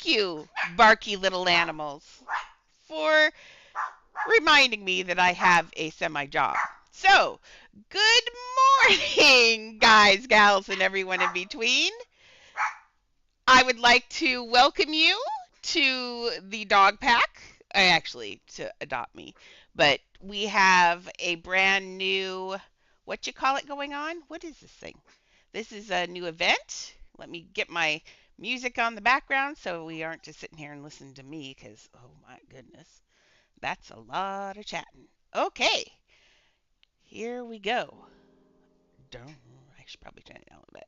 you, barky little animals, for reminding me that I have a semi-job. So, good morning, guys, gals, and everyone in between. I would like to welcome you to the dog pack. Actually, to Adopt Me. But we have a brand new, what you call it going on? What is this thing? This is a new event. Let me get my music on the background so we aren't just sitting here and listening to me because, oh my goodness, that's a lot of chatting. Okay, here we go. Darn, I should probably turn it down a little bit.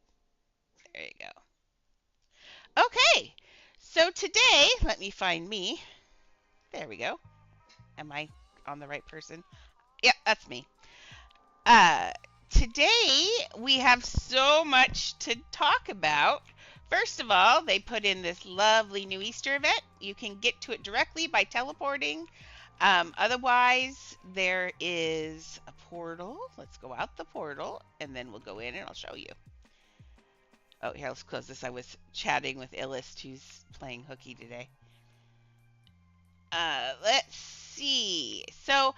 There you go. Okay, so today, let me find me. There we go. Am I on the right person? Yeah, that's me. Uh, Today we have so much to talk about. First of all, they put in this lovely new Easter event. You can get to it directly by teleporting. Otherwise, there is a portal. Let's go out the portal, and then we'll go in, and I'll show you. Oh, here, let's close this. I was chatting with Illist, who's playing hooky today. Let's see. So,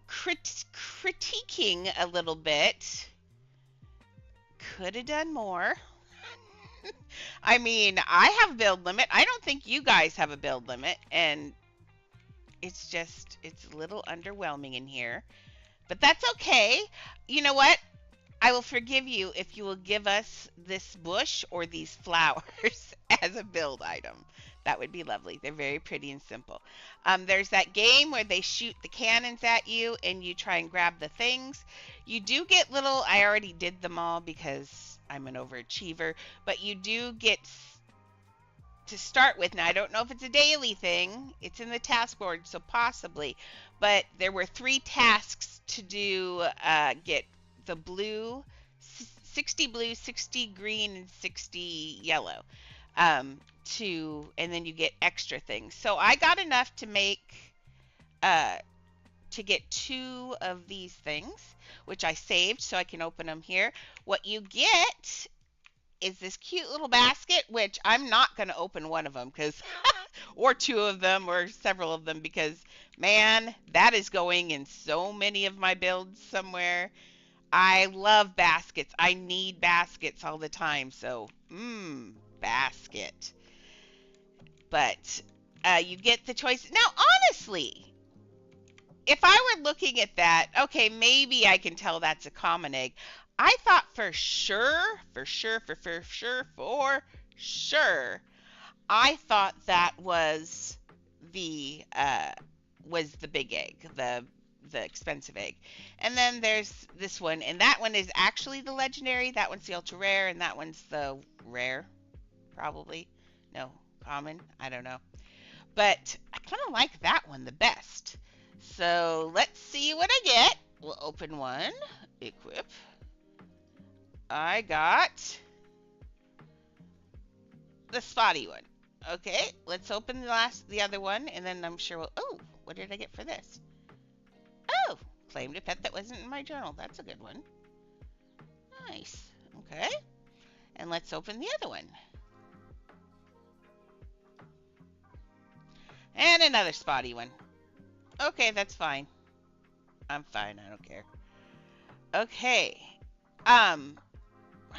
critiquing a little bit. Could have done more. I mean, I have a build limit. I don't think you guys have a build limit, and it's a little underwhelming in here. But that's okay. You know what? I will forgive you if you will give us this bush or these flowers as a build item. That would be lovely. They're very pretty and simple. There's that game where they shoot the cannons at you and you try and grab the things. You do get little, I already did them all because I'm an overachiever, but you do get to start with. Now, I don't know if it's a daily thing. It's in the task board, so possibly. But there were 3 tasks to do, get the blue, 60 blue, 60 green, and 60 yellow. And then you get extra things. So I got enough to make, to get 2 of these things, which I saved so I can open them here. What you get is this cute little basket, which I'm not going to open one of them because, or 2 of them or several of them because, man, that is going in so many of my builds somewhere. I love baskets. I need baskets all the time. So, basket. But you get the choice. Now, honestly, if I were looking at that, okay, maybe I can tell that's a common egg. I thought for sure, I thought that was the big egg, the expensive egg. And then there's this one, and that one is actually the legendary. That one's the ultra rare, and that one's the rare, probably. No, common. I don't know. But I kind of like that one the best. So let's see what I get. We'll open one. Equip. I got the spotty one. Okay, let's open the other one, and then I'm sure we'll. Oh, what did I get for this? Oh, claimed a pet that wasn't in my journal. That's a good one. Nice. Okay. And let's open the other one. And another spotty one. Okay, that's fine. I'm fine. I don't care. Okay. I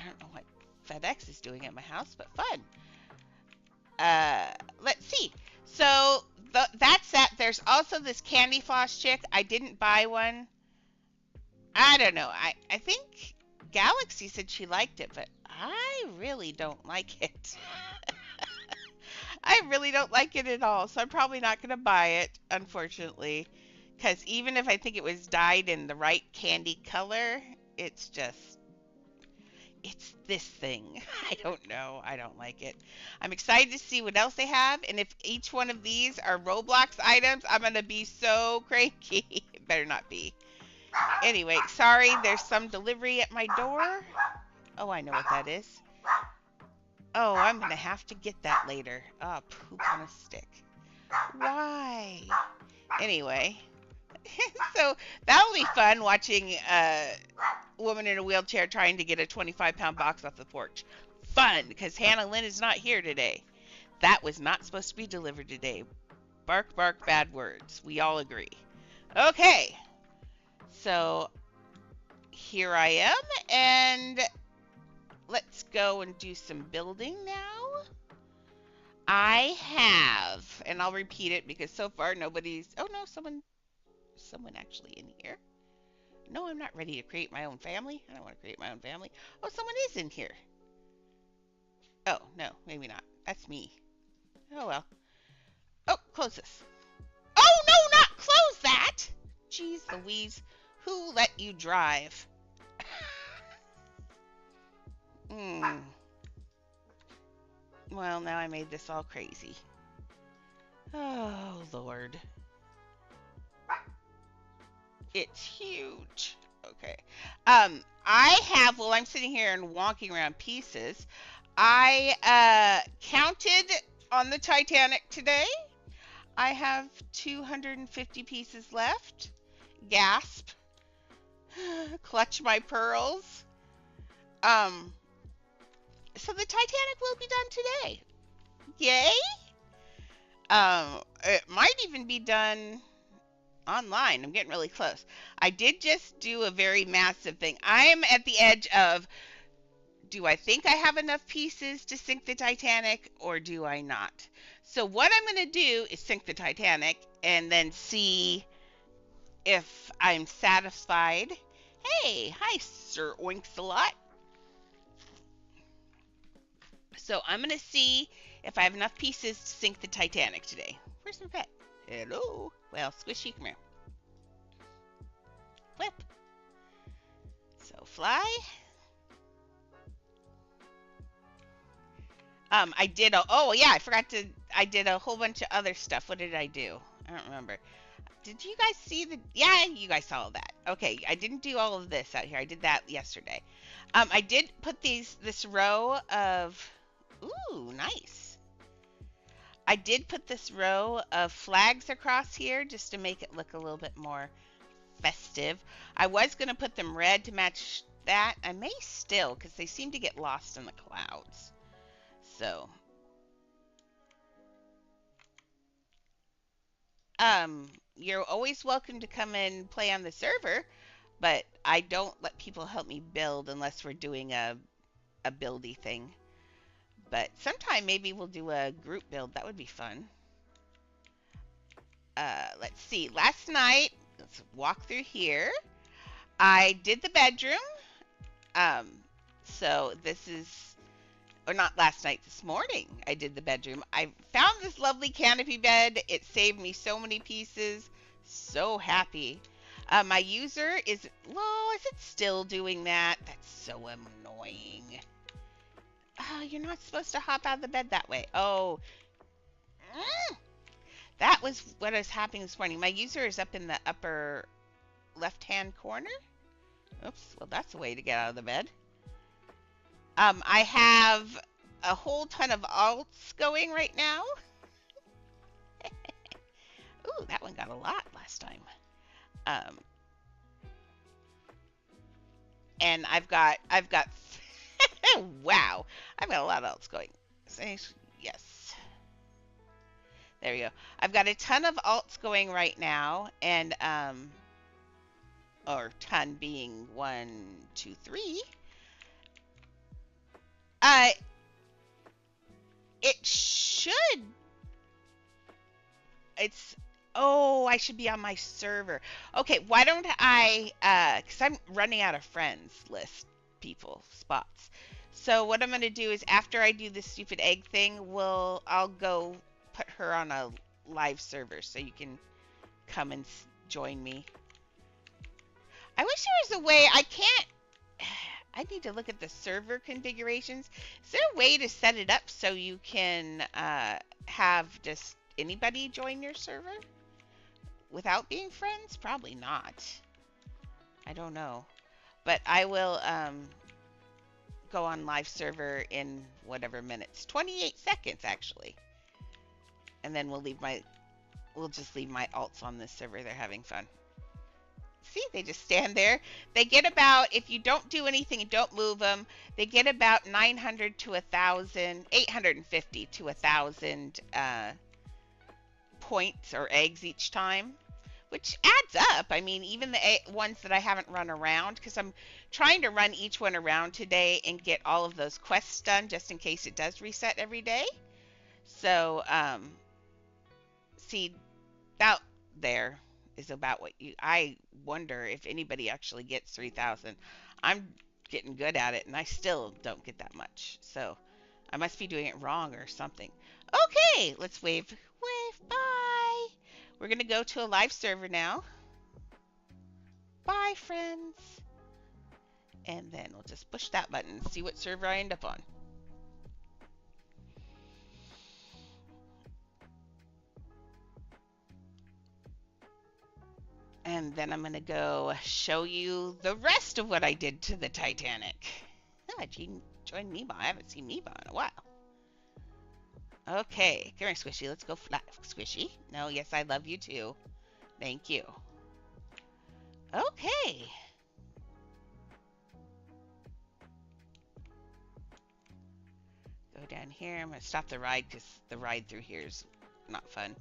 don't know what FedEx is doing at my house, but fun. Let's see. So that's that. There's also this candy floss chick. I didn't buy one. I don't know. I think Galaxy said she liked it, but I really don't like it. I really don't like it at all, so I'm probably not going to buy it, unfortunately. Because even if I think it was dyed in the right candy color, it's this thing. I don't know. I don't like it. I'm excited to see what else they have, and if each one of these are Roblox items, I'm going to be so cranky. It better not be. Anyway, sorry, there's some delivery at my door. Oh, I know what that is. Oh, I'm going to have to get that later. Oh, poop on a stick. Why? Anyway. So that'll be fun watching a woman in a wheelchair trying to get a 25-pound box off the porch. Fun, because Hannah Lynn is not here today. That was not supposed to be delivered today. Bark, bark, bad words. We all agree. Okay. So here I am, and let's go and do some building now. I have, and I'll repeat it because so far nobody's, oh no, someone actually in here. No, I'm not ready to create my own family. I don't want to create my own family. Oh, someone is in here. Oh, no, maybe not. That's me. Oh, well. Oh, close this. Oh, no, not close that. Jeez Louise. Who let you drive? Hmm. Well, now I made this all crazy. Oh, Lord. It's huge. Okay. I have, while I'm sitting here and walking around pieces, I counted on the Titanic today. I have 250 pieces left. Gasp. Clutch my pearls. So the Titanic will be done today. Yay! It might even be done online. I'm getting really close. I did just do a very massive thing. I'm at the edge of, do I think I have enough pieces to sink the Titanic or do I not? So what I'm going to do is sink the Titanic and then see if I'm satisfied. Hey, hi, Sir Oinks-a-Lot. So I'm going to see if I have enough pieces to sink the Titanic today. Where's my pet? Hello. Well, Squishy, come here. Flip. So fly. I did oh yeah, I did a whole bunch of other stuff. What did I do? I don't remember. Did you guys see yeah, you guys saw that. Okay, I didn't do all of this out here. I did that yesterday. I did put this row of, ooh, nice. I did put this row of flags across here just to make it look a little bit more festive. I was going to put them red to match that. I may still, because they seem to get lost in the clouds. So, you're always welcome to come and play on the server, but I don't let people help me build unless we're doing a buildy thing. But sometime maybe we'll do a group build. That would be fun. Let's see. Last night, let's walk through here. I did the bedroom. So this is, or not last night, this morning I did the bedroom. I found this lovely canopy bed. It saved me so many pieces. So happy. My user is, well, is it still doing that? That's so annoying. Oh, you're not supposed to hop out of the bed that way. Oh, that was what was happening this morning. My user is up in the upper left-hand corner. Oops, well, that's a way to get out of the bed. I have a whole ton of alts going right now. Ooh, that one got a lot last time. And I've got wow, I've got a lot of alts going. Yes. There we go. I've got a ton of alts going right now, and or ton being 1, 2, 3. It should. It's. Oh, I should be on my server. Okay, why don't I? Because I'm running out of friends list people spots. So what I'm gonna do is after I do this stupid egg thing, I'll go put her on a live server so you can come and join me. I wish there was a way. I can't. I need to look at the server configurations. Is there a way to set it up so you can have just anybody join your server without being friends? Probably not. I don't know. But I will go on live server in whatever minutes. 28 seconds, actually. And then we'll just leave my alts on this server. They're having fun. See, they just stand there. They get about, if you don't do anything and don't move them, they get about 900 to 1,000, 850 to 1,000 points or eggs each time, which adds up. I mean, even the ones that I haven't run around, because I'm trying to run each one around today and get all of those quests done just in case it does reset every day. So, see, that there is about what you. I wonder if anybody actually gets 3,000. I'm getting good at it, and I still don't get that much. So, I must be doing it wrong or something. Okay, let's wave. Wave, bye. We're going to go to a live server now. Bye, friends. And then we'll just push that button and see what server I end up on. And then I'm going to go show you the rest of what I did to the Titanic. Oh, join Meebon. I haven't seen Meebon in a while. Okay, come here, Squishy. Let's go flat. Squishy. No, yes, I love you too. Thank you. Okay. Go down here. I'm going to stop the ride because the ride through here is not fun.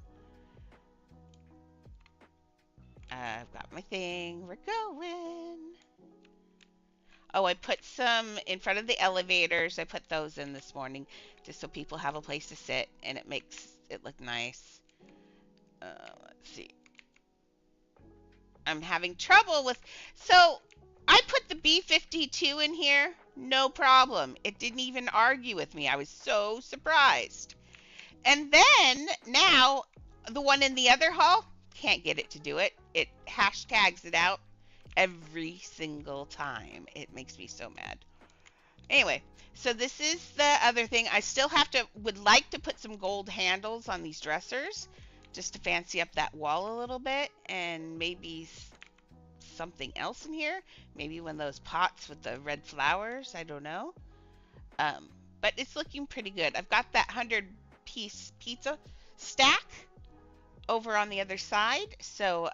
I've got my thing. We're going. Oh, I put some in front of the elevators. I put those in this morning just so people have a place to sit and it makes it look nice. Let's see. I'm having trouble with... So, I put the B-52 in here. No problem. It didn't even argue with me. I was so surprised. And then, now, the one in the other hall, can't get it to do it. It hashtags it out every single time. It makes me so mad. Anyway, so this is the other thing. I still would like to put some gold handles on these dressers just to fancy up that wall a little bit, and maybe something else in here. Maybe one of those pots with the red flowers. I don't know. But it's looking pretty good. I've got that 100-piece pizza stack over on the other side, so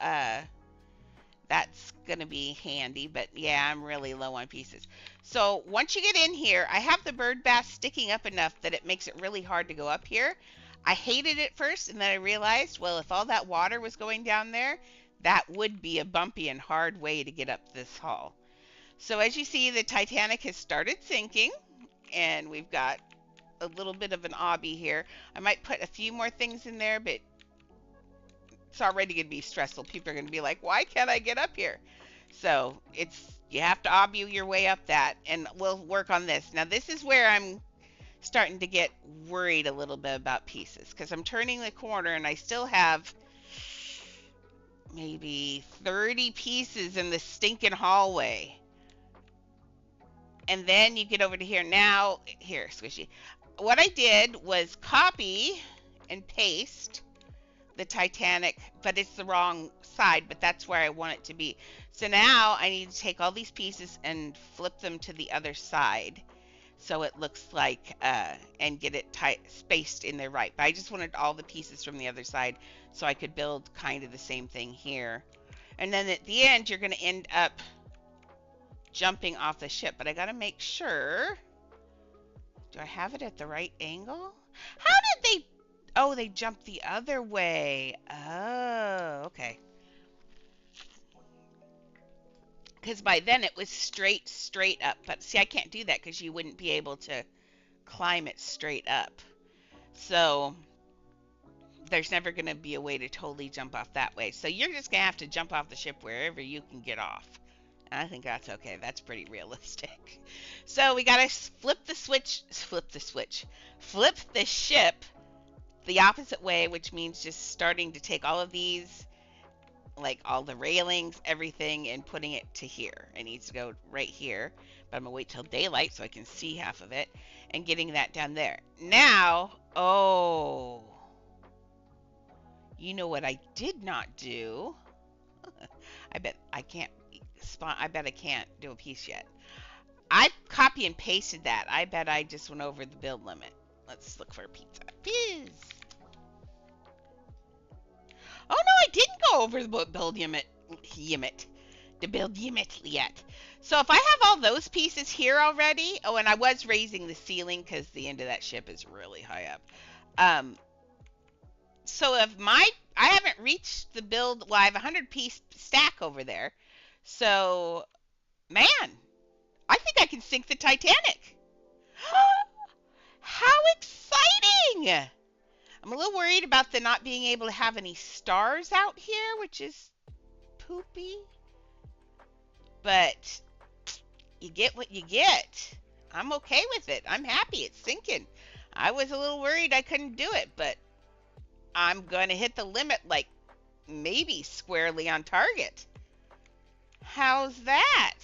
that's gonna be handy. But yeah, I'm really low on pieces. So once you get in here, I have the bird bath sticking up enough that it makes it really hard to go up here. I hated it first, and then I realized, well, if all that water was going down there, that would be a bumpy and hard way to get up this hall. So as you see, the Titanic has started sinking, and we've got a little bit of an obby here. I might put a few more things in there, but it's already going to be stressful. People are going to be like, why can't I get up here? So you have to obby your way up that, and we'll work on this. Now, this is where I'm starting to get worried a little bit about pieces, because I'm turning the corner and I still have maybe 30 pieces in the stinking hallway. And then you get over to here. Now, here, Squishy. What I did was copy and paste the Titanic, but it's the wrong side, but that's where I want it to be. So now I need to take all these pieces and flip them to the other side, so it looks like, and get it spaced in there right. But I just wanted all the pieces from the other side so I could build kind of the same thing here. And then at the end, you're going to end up jumping off the ship. But I got to make sure. Do I have it at the right angle? How did they... Oh, they jumped the other way. Oh, okay. Because by then it was straight up. But see, I can't do that because you wouldn't be able to climb it straight up. So there's never going to be a way to totally jump off that way. So you're just going to have to jump off the ship wherever you can get off. And I think that's okay. That's pretty realistic. So we got to flip the ship the opposite way, which means just starting to take all of these, like all the railings, everything, and putting it to here. It needs to go right here, but I'm gonna wait till daylight so I can see half of it, and getting that down there. Now, oh, you know what I did not do? I bet I can't do a piece yet. I copy and pasted that. I bet I just went over the build limit. Let's look for a pizza. Piz. Oh no, I didn't go over the build limit. to build yet. So if I have all those pieces here already, oh, and I was raising the ceiling because the end of that ship is really high up. Um, so if I haven't reached the build, well, I have a 100-piece stack over there. So, man, I think I can sink the Titanic. How exciting! I'm a little worried about the not being able to have any stars out here, which is poopy. But you get what you get. I'm okay with it. I'm happy it's sinking. I was a little worried I couldn't do it, but I'm going to hit the limit like maybe squarely on target. How's that?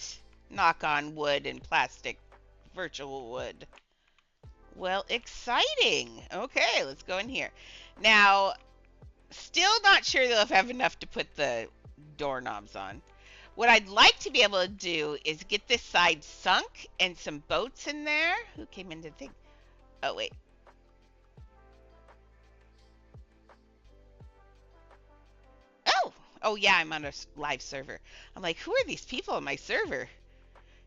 Knock on wood and plastic virtual wood. Well, exciting. Okay, let's go in here. Now, still not sure though if I have enough to put the doorknobs on. What I'd like to be able to do is get this side sunk and some boats in there. Who came in to think? Oh, wait. Oh, yeah, I'm on a live server. I'm like, who are these people on my server?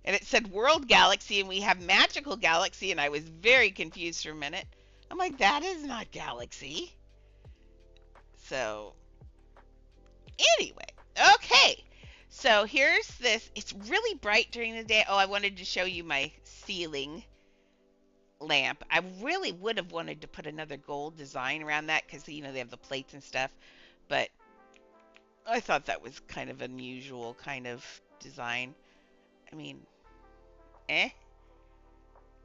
And it said World Galaxy, and we have Magical Galaxy, and I was very confused for a minute. I'm like, that is not Galaxy. So, anyway, okay. So here's this. It's really bright during the day. Oh, I wanted to show you my ceiling lamp. I really would have wanted to put another gold design around that because, you know, they have the plates and stuff. But I thought that was kind of unusual kind of design. I mean,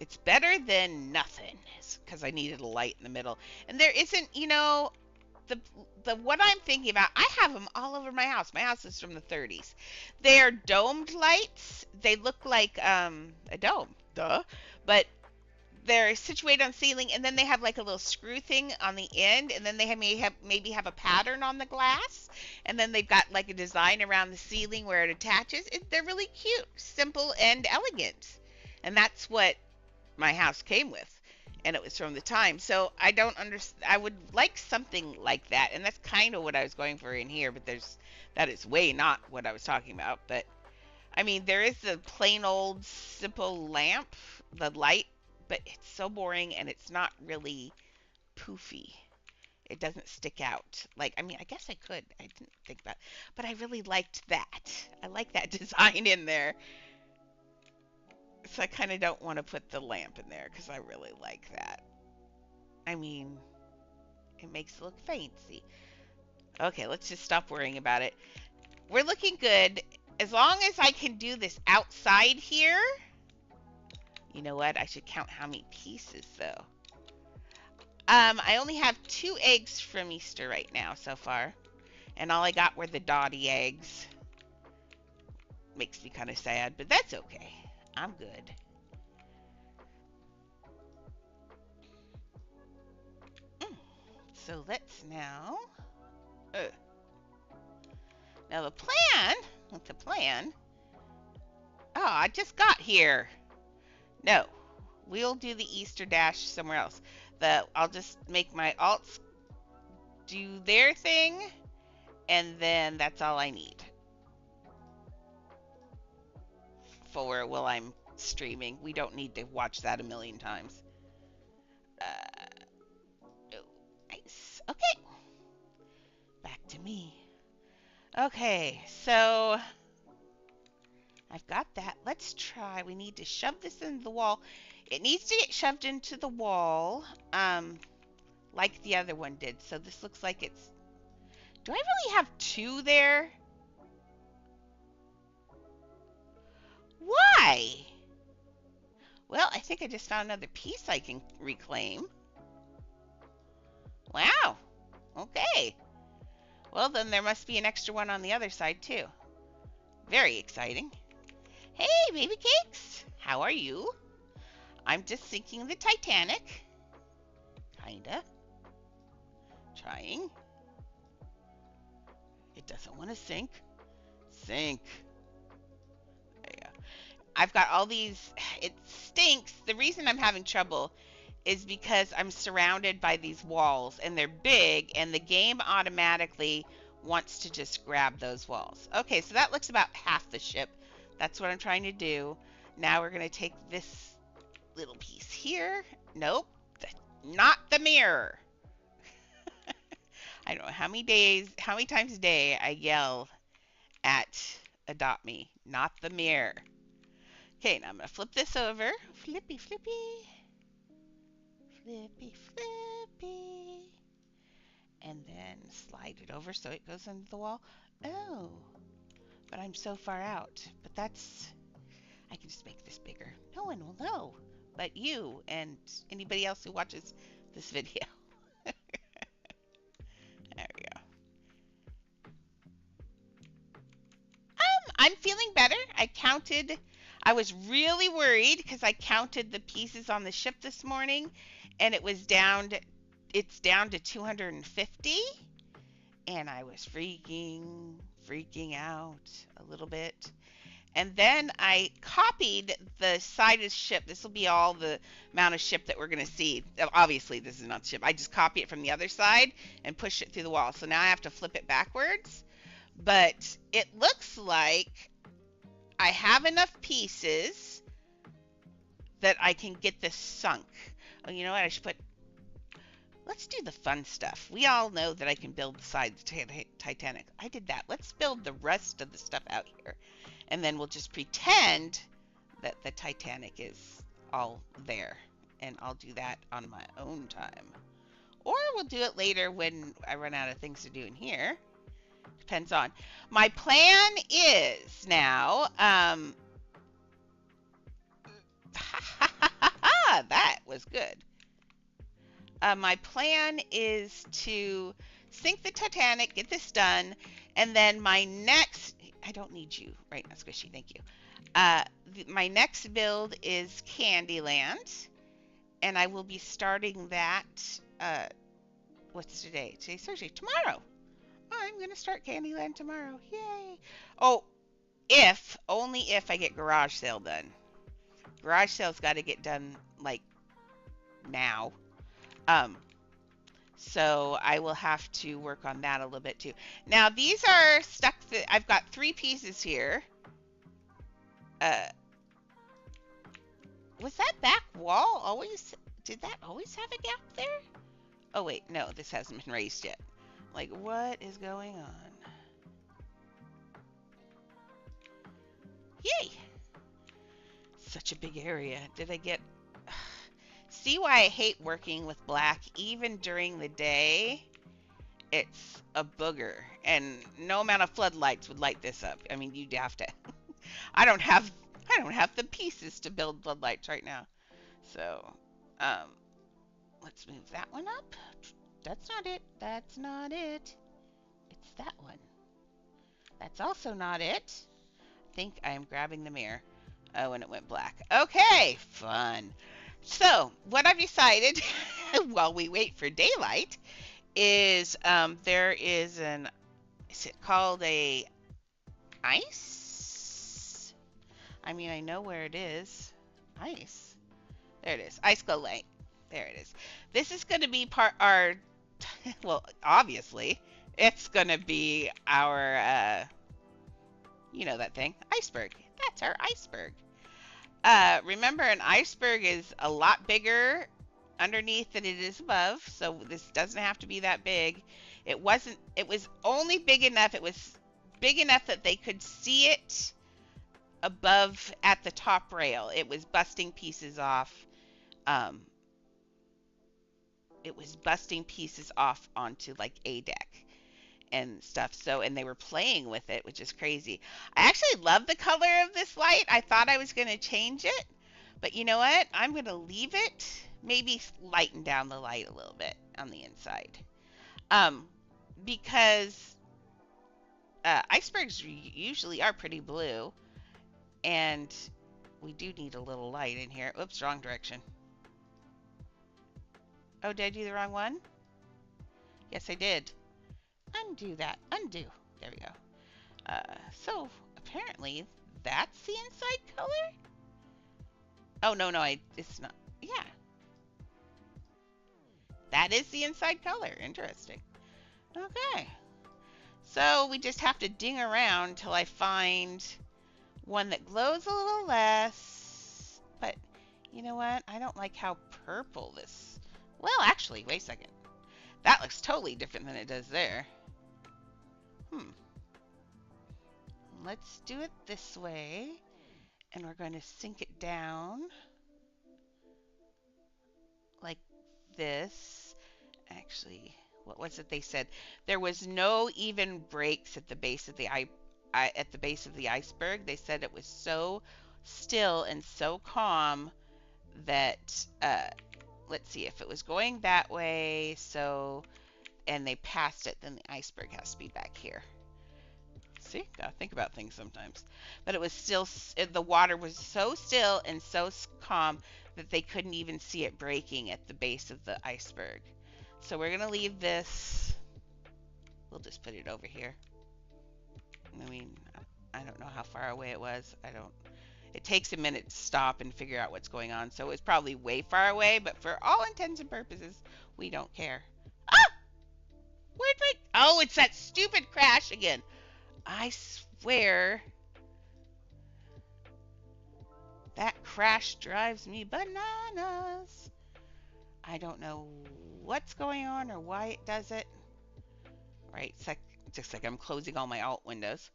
It's better than nothing because I needed a light in the middle. And there isn't, you know, the what I'm thinking about, I have them all over my house. My house is from the 30s. They are domed lights. They look like a dome, duh. But they're situated on ceiling, and then they have like a little screw thing on the end, and then they maybe have a pattern on the glass, and then they've got like a design around the ceiling where it attaches. They're really cute, simple, and elegant, and that's what my house came with, and it was from the time. So I don't understand. I would like something like that, and that's kind of what I was going for in here. But that is way not what I was talking about. But I mean, there is the plain old simple lamp, the light, but it's so boring and it's not really poofy. It doesn't stick out. Like, I mean, I guess I could. I didn't think that, but I really liked that. I like that design in there. So I kind of don't want to put the lamp in there because I really like that. I mean, it makes it look fancy. Okay, let's just stop worrying about it. We're looking good. As long as I can do this outside here. You know what? I should count how many pieces, though. I only have 2 eggs from Easter right now so far. And all I got were the dotty eggs. Makes me kind of sad, but that's okay. I'm good. So let's now... Now the plan... What's the plan? Oh, I just got here. No. We'll do the Easter dash somewhere else. I'll just make my alts do their thing, and then that's all I need for while I'm streaming. We don't need to watch that a million times. Oh, nice. Okay. Back to me. Okay, so I've got that. Let's try. We need to shove this into the wall. It needs to get shoved into the wall, like the other one did. So this looks like it's... Do I really have 2 there? Why? Well, I think I just found another piece I can reclaim. Wow. Okay. Well, then there must be an extra one on the other side, too. Very exciting. Hey, baby cakes. How are you? I'm just sinking the Titanic. Kinda. Trying. It doesn't want to sink. Sink. There you go. I've got all these. It stinks. The reason I'm having trouble is because I'm surrounded by these walls, and they're big, and the game automatically wants to just grab those walls. Okay, so that looks about half the ship. That's what I'm trying to do. Now we're going to take this little piece here. Nope, not the mirror. I don't know how many times a day I yell at Adopt Me, not the mirror. Okay, now I'm going to flip this over. Flippy, flippy. Flippy, flippy. And then slide it over so it goes into the wall. Oh, but I'm so far out. But I can just make this bigger. No one will know but you and anybody else who watches this video. There we go. I'm feeling better. I was really worried because I counted the pieces on the ship this morning and it's down to 250, and I was freaking out a little bit. And then I copied the side of the ship. This will be all the amount of ship that we're going to see. Obviously, this is not the ship. I just copy it from the other side and push it through the wall. So now I have to flip it backwards. But it looks like I have enough pieces that I can get this sunk. Oh, you know what? Let's do the fun stuff. We all know that I can build the side of the Titanic. I did that. Let's build the rest of the stuff out here. And then we'll just pretend that the Titanic is all there. And I'll do that on my own time. Or we'll do it later when I run out of things to do in here. Depends on. My plan is now, that was good. My plan is to sink the Titanic, get this done, and then my next, I don't need you right now, Squishy, thank you. My next build is Candyland, and I will be starting that, what's today? Today's Thursday, tomorrow. I'm going to start Candyland tomorrow, yay. Oh, only if I get Garage Sale done. Garage Sale's got to get done, like, now. So I will have to work on that a little bit too. Now these are stuck. I've got 3 pieces here. Was that back wall always? Did that always have a gap there? Oh wait, no, this hasn't been raised yet. Like, what is going on? Yay! Such a big area. Did I get? See why I hate working with black. Even during the day, it's a booger, and no amount of floodlights would light this up. I mean, you'd have to. I don't have the pieces to build floodlights right now. So, let's move that one up. That's not it. That's not it. It's that one. That's also not it. I think I am grabbing the mirror. Oh, and it went black. Okay, fun. So, what I've decided while we wait for daylight is there is it called a ice? I mean, I know where it is. Ice. There it is. Ice Glow Light. There it is. This is going to be well, obviously, it's going to be our, you know that thing, iceberg. That's our iceberg. Remember, an iceberg is a lot bigger underneath than it is above, so this doesn't have to be that big. It was only big enough, it was big enough that they could see it above at the top rail. It was busting pieces off. It was busting pieces off onto like a deck and stuff. So, and they were playing with it, which is crazy. I actually love the color of this light. I thought I was going to change it, but you know what? I'm going to leave it, maybe lighten down the light a little bit on the inside. Because icebergs usually are pretty blue, and we do need a little light in here. Oops, wrong direction. Oh, did I do the wrong one? Yes, I did. Undo that. Undo. There we go. So, apparently, that's the inside color? Oh, no, it's not. Yeah. That is the inside color. Interesting. Okay. So we just have to ding around until I find one that glows a little less. But you know what? I don't like how purple this. Well, actually, wait a second. That looks totally different than it does there. Let's do it this way. And we're going to sink it down like this. Actually, what was it they said? There was no even breaks at the base of the iceberg. They said it was so still and so calm that let's see, if it was going that way, so, and they passed it, then the iceberg has to be back here. See, gotta think about things sometimes. But it was still, the water was so still and so calm that they couldn't even see it breaking at the base of the iceberg. So we're gonna leave this. We'll just put it over here. I mean, I don't know how far away it was. It takes a minute to stop and figure out what's going on. So it's probably way far away, but for all intents and purposes, we don't care. Ah! Where'd my... Oh, it's that stupid crash again. I swear that crash drives me bananas. I don't know what's going on or why it does it. Right, just like I'm closing all my alt windows.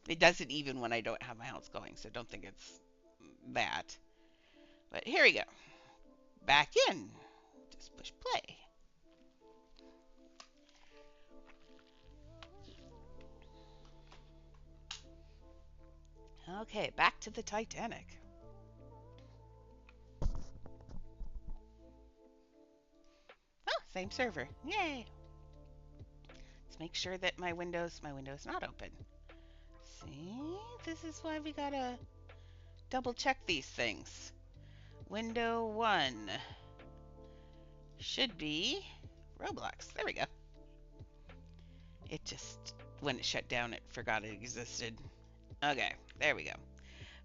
It does it even when I don't have my alts going, so don't think it's that. But here we go. Back in. Just push play. Okay, back to the Titanic. Oh, same server. Yay. Let's make sure that my window's not open. See? This is why we gotta double check these things. Window 1 should be Roblox. There we go. It just, when it shut down, it forgot it existed. Okay, there we go.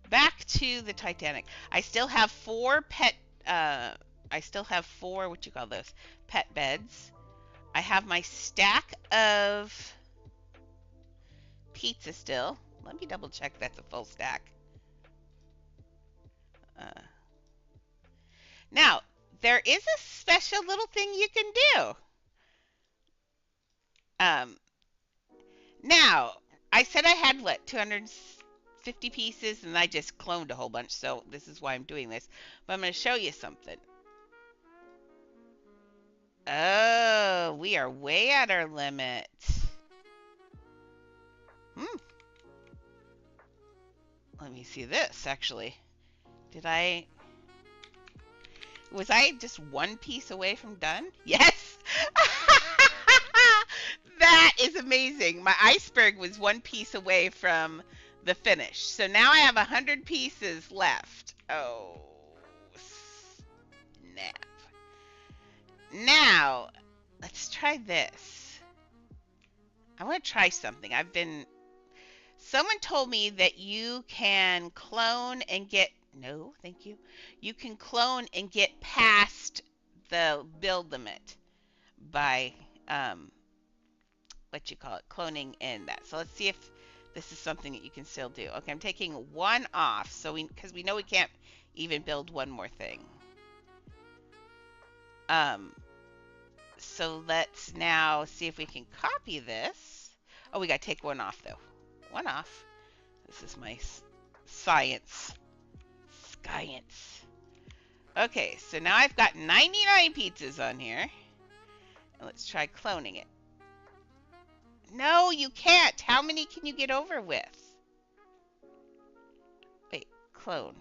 Back to the Titanic. I still have 4 what you call those? Pet beds. I have my stack of pizza still. Let me double check that's a full stack. Now, there is a special little thing you can do. Now, I said I had, what, 250 pieces, and I just cloned a whole bunch, so this is why I'm doing this. But I'm going to show you something. Oh, we are way at our limit. Let me see this, actually. Was I just 1 piece away from done? Yes! That is amazing. My iceberg was 1 piece away from the finish. So now I have 100 pieces left. Oh, snap. Now, let's try this. I want to try something. Someone told me that you can clone and get, no, thank you. You can clone and get past the build limit by, cloning in that. So let's see if this is something that you can still do. Okay, I'm taking 1 off, because we know we can't even build 1 more thing. So let's now see if we can copy this. Oh, we gotta take 1 off though. 1 off. This is my science. Okay, so now I've got 99 pizzas on here. And let's try cloning it. No, you can't. How many can you get over with? Wait, clone.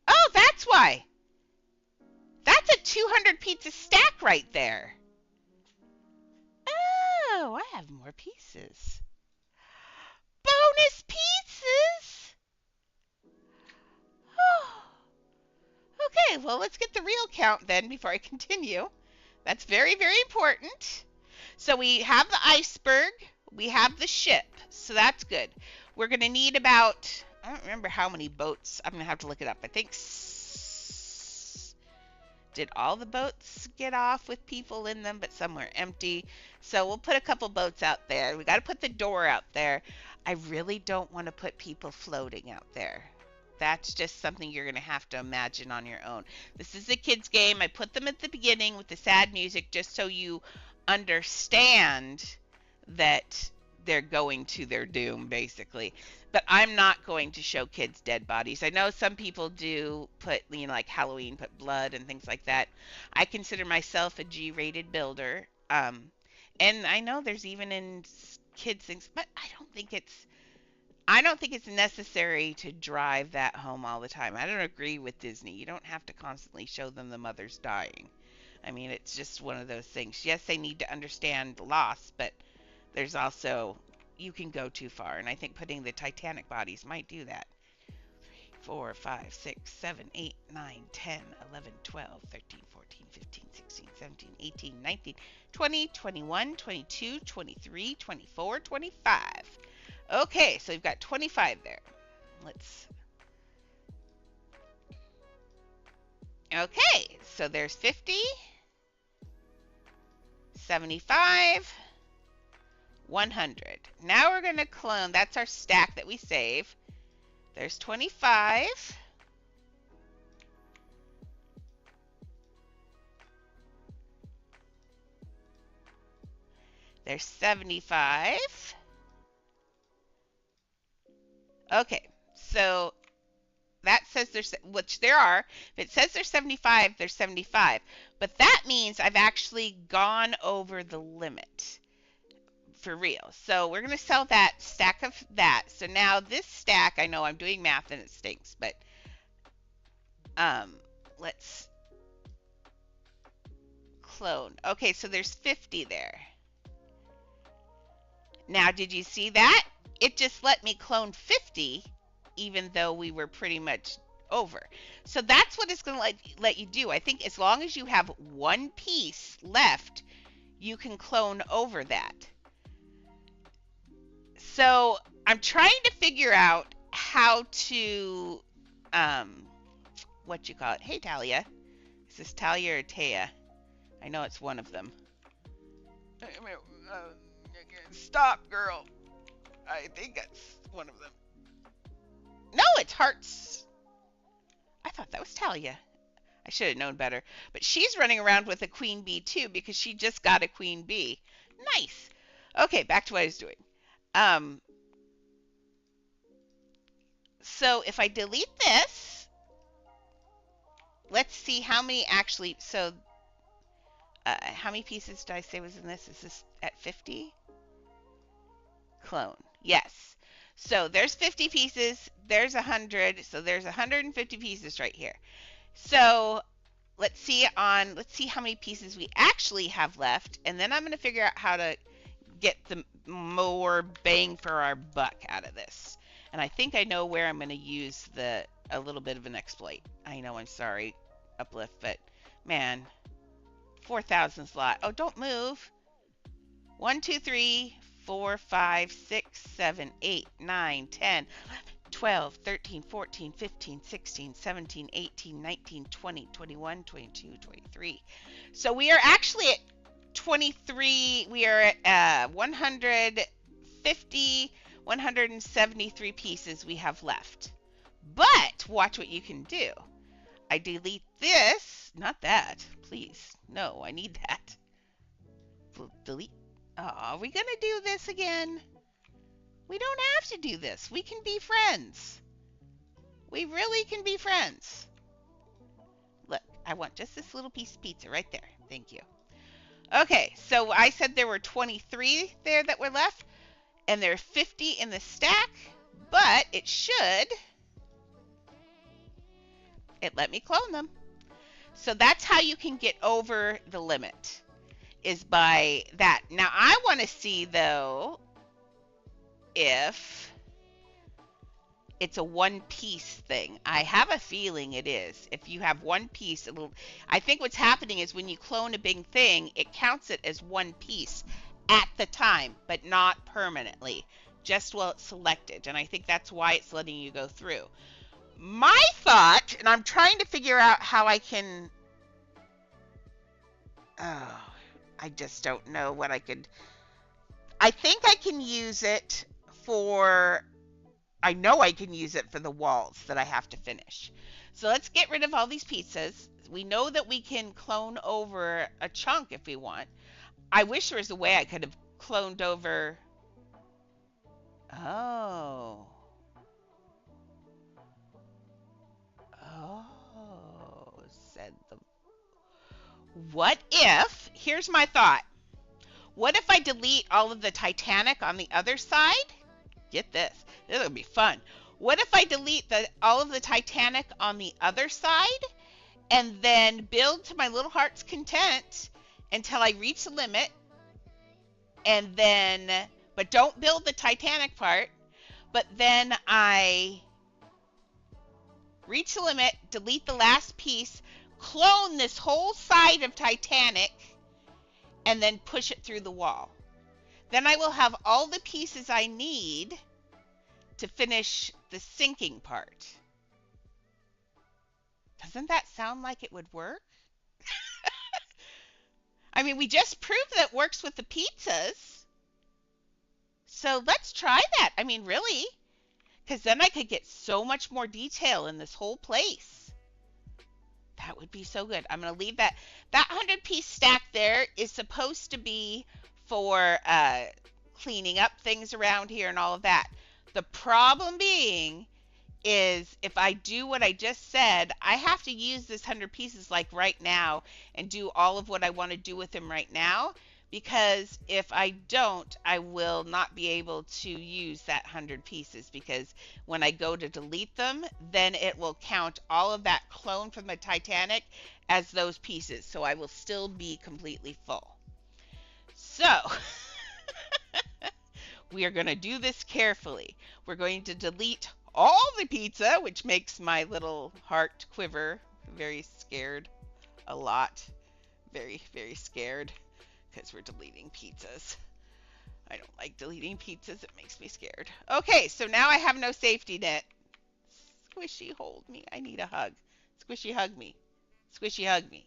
Oh, that's why. That's a 200 pizza stack right there. Oh, I have more pieces. Bonus pizzas? Oh. Okay, well, let's get the real count then before I continue. That's very, very important. So we have the iceberg. We have the ship. So that's good. We're going to need about, I don't remember how many boats. I'm going to have to look it up. I think Did all the boats get off with people in them, but some were empty? So we'll put a couple boats out there. We got to put the door out there. I really don't want to put people floating out there. That's just something you're going to have to imagine on your own. This is a kid's game. I put them at the beginning with the sad music just so you understand that they're going to their doom, basically. But I'm not going to show kids dead bodies. I know some people do put, like Halloween, put blood and things like that. I consider myself a G-rated builder. And I know there's even in kids things, but I don't think it's necessary to drive that home all the time. I don't agree with Disney. You don't have to constantly show them the mothers dying. I mean, it's just one of those things. Yes, they need to understand loss, but there's also, you can go too far. And I think putting the Titanic bodies might do that. 4, 5, 6, 7, 8, 9, 10, 11, 12, 13, 14, 15, 16, 17, 18, 19, 20, 21, 22, 23, 24, 25. Okay, so we've got 25 there. Okay, so there's 50, 75, 100. Now we're going to clone. That's our stack that we save. There's 25. There's 75. Okay, so that says there's, which there are. If it says there's 75, there's 75. But that means I've actually gone over the limit for real. So we're going to sell that stack of that. So now this stack, I know I'm doing math and it stinks, but let's clone. Okay, so there's 50 there. Now, did you see that? It just let me clone 50, even though we were pretty much over. So that's what it's going to let you do. I think as long as you have one piece left, you can clone over that. So I'm trying to figure out how to, what you call it. Hey, Talia. Is this Talia or Taya? I know it's one of them. Stop, girl. I think that's one of them. No, it's Hearts. I thought that was Talia. I should have known better. But she's running around with a queen bee too because she just got a queen bee. Nice. Okay, back to what I was doing. So if I delete this, let's see how many actually, so how many pieces did I say was in this? Is this at 50? Clone. Yes. So there's 50 pieces. There's 100. So there's 150 pieces right here. So let's see how many pieces we actually have left, and then I'm going to figure out how to get the more bang for our buck out of this. And I think I know where I'm going to use a little bit of an exploit. I know, I'm sorry, Uplift, but man, 4,000 slot. Oh, don't move. 1, 2, 3, 4, 5, 6, 7, 8, 9, 10, 12, 13, 14, 15, 16, 17, 18, 19, 20, 21, 22, 23. So we are actually at 23. We are at 150, 173 pieces we have left. But watch what you can do. I delete this. Not that. Please. No, I need that. Delete. Oh, are we going to do this again? We don't have to do this. We can be friends. We really can be friends. Look, I want just this little piece of pizza right there. Thank you. Okay, so I said there were 23 there that were left, and there are 50 in the stack, but it let me clone them. So that's how you can get over the limit, is by that. Now I want to see though if it's a one piece thing. I have a feeling it is. If you have one piece, I think what's happening is when you clone a big thing, it counts it as one piece at the time, but not permanently, just while it's selected. And I think that's why it's letting you go through. My thought, and I'm trying to figure out how I can Oh, I just don't know what I could. I think I can use it for. I know I can use it for the walls that I have to finish. So let's get rid of all these pizzas. We know that we can clone over a chunk if we want. I wish there was a way I could have cloned over. Oh. Oh, said the. What if, here's my thought. What if I delete all of the Titanic on the other side? Get this. This will be fun. What if I delete all of the Titanic on the other side and then build to my little heart's content until I reach the limit and then, but don't build the Titanic part, but then I reach the limit, delete the last piece, clone this whole side of Titanic, and then push it through the wall. Then I will have all the pieces I need to finish the sinking part. Doesn't that sound like it would work? I mean, we just proved that it works with the pizzas. So let's try that. I mean, really? Because then I could get so much more detail in this whole place. That would be so good. I'm going to leave that. That 100-piece stack there is supposed to be for cleaning up things around here and all of that. The problem being is if I do what I just said, I have to use this 100 pieces like right now and do all of what I want to do with them right now, because if I don't, I will not be able to use that 100 pieces, because when I go to delete them, then it will count all of that clone from the Titanic as those pieces, so I will still be completely full. So we are going to do this carefully. We're going to delete all the pizza, which makes my little heart quiver. Very scared. A lot. Very, very scared. Because we're deleting pizzas. I don't like deleting pizzas. It makes me scared. Okay, so now I have no safety net. Squishy, hold me. I need a hug. Squishy, hug me. Squishy, hug me.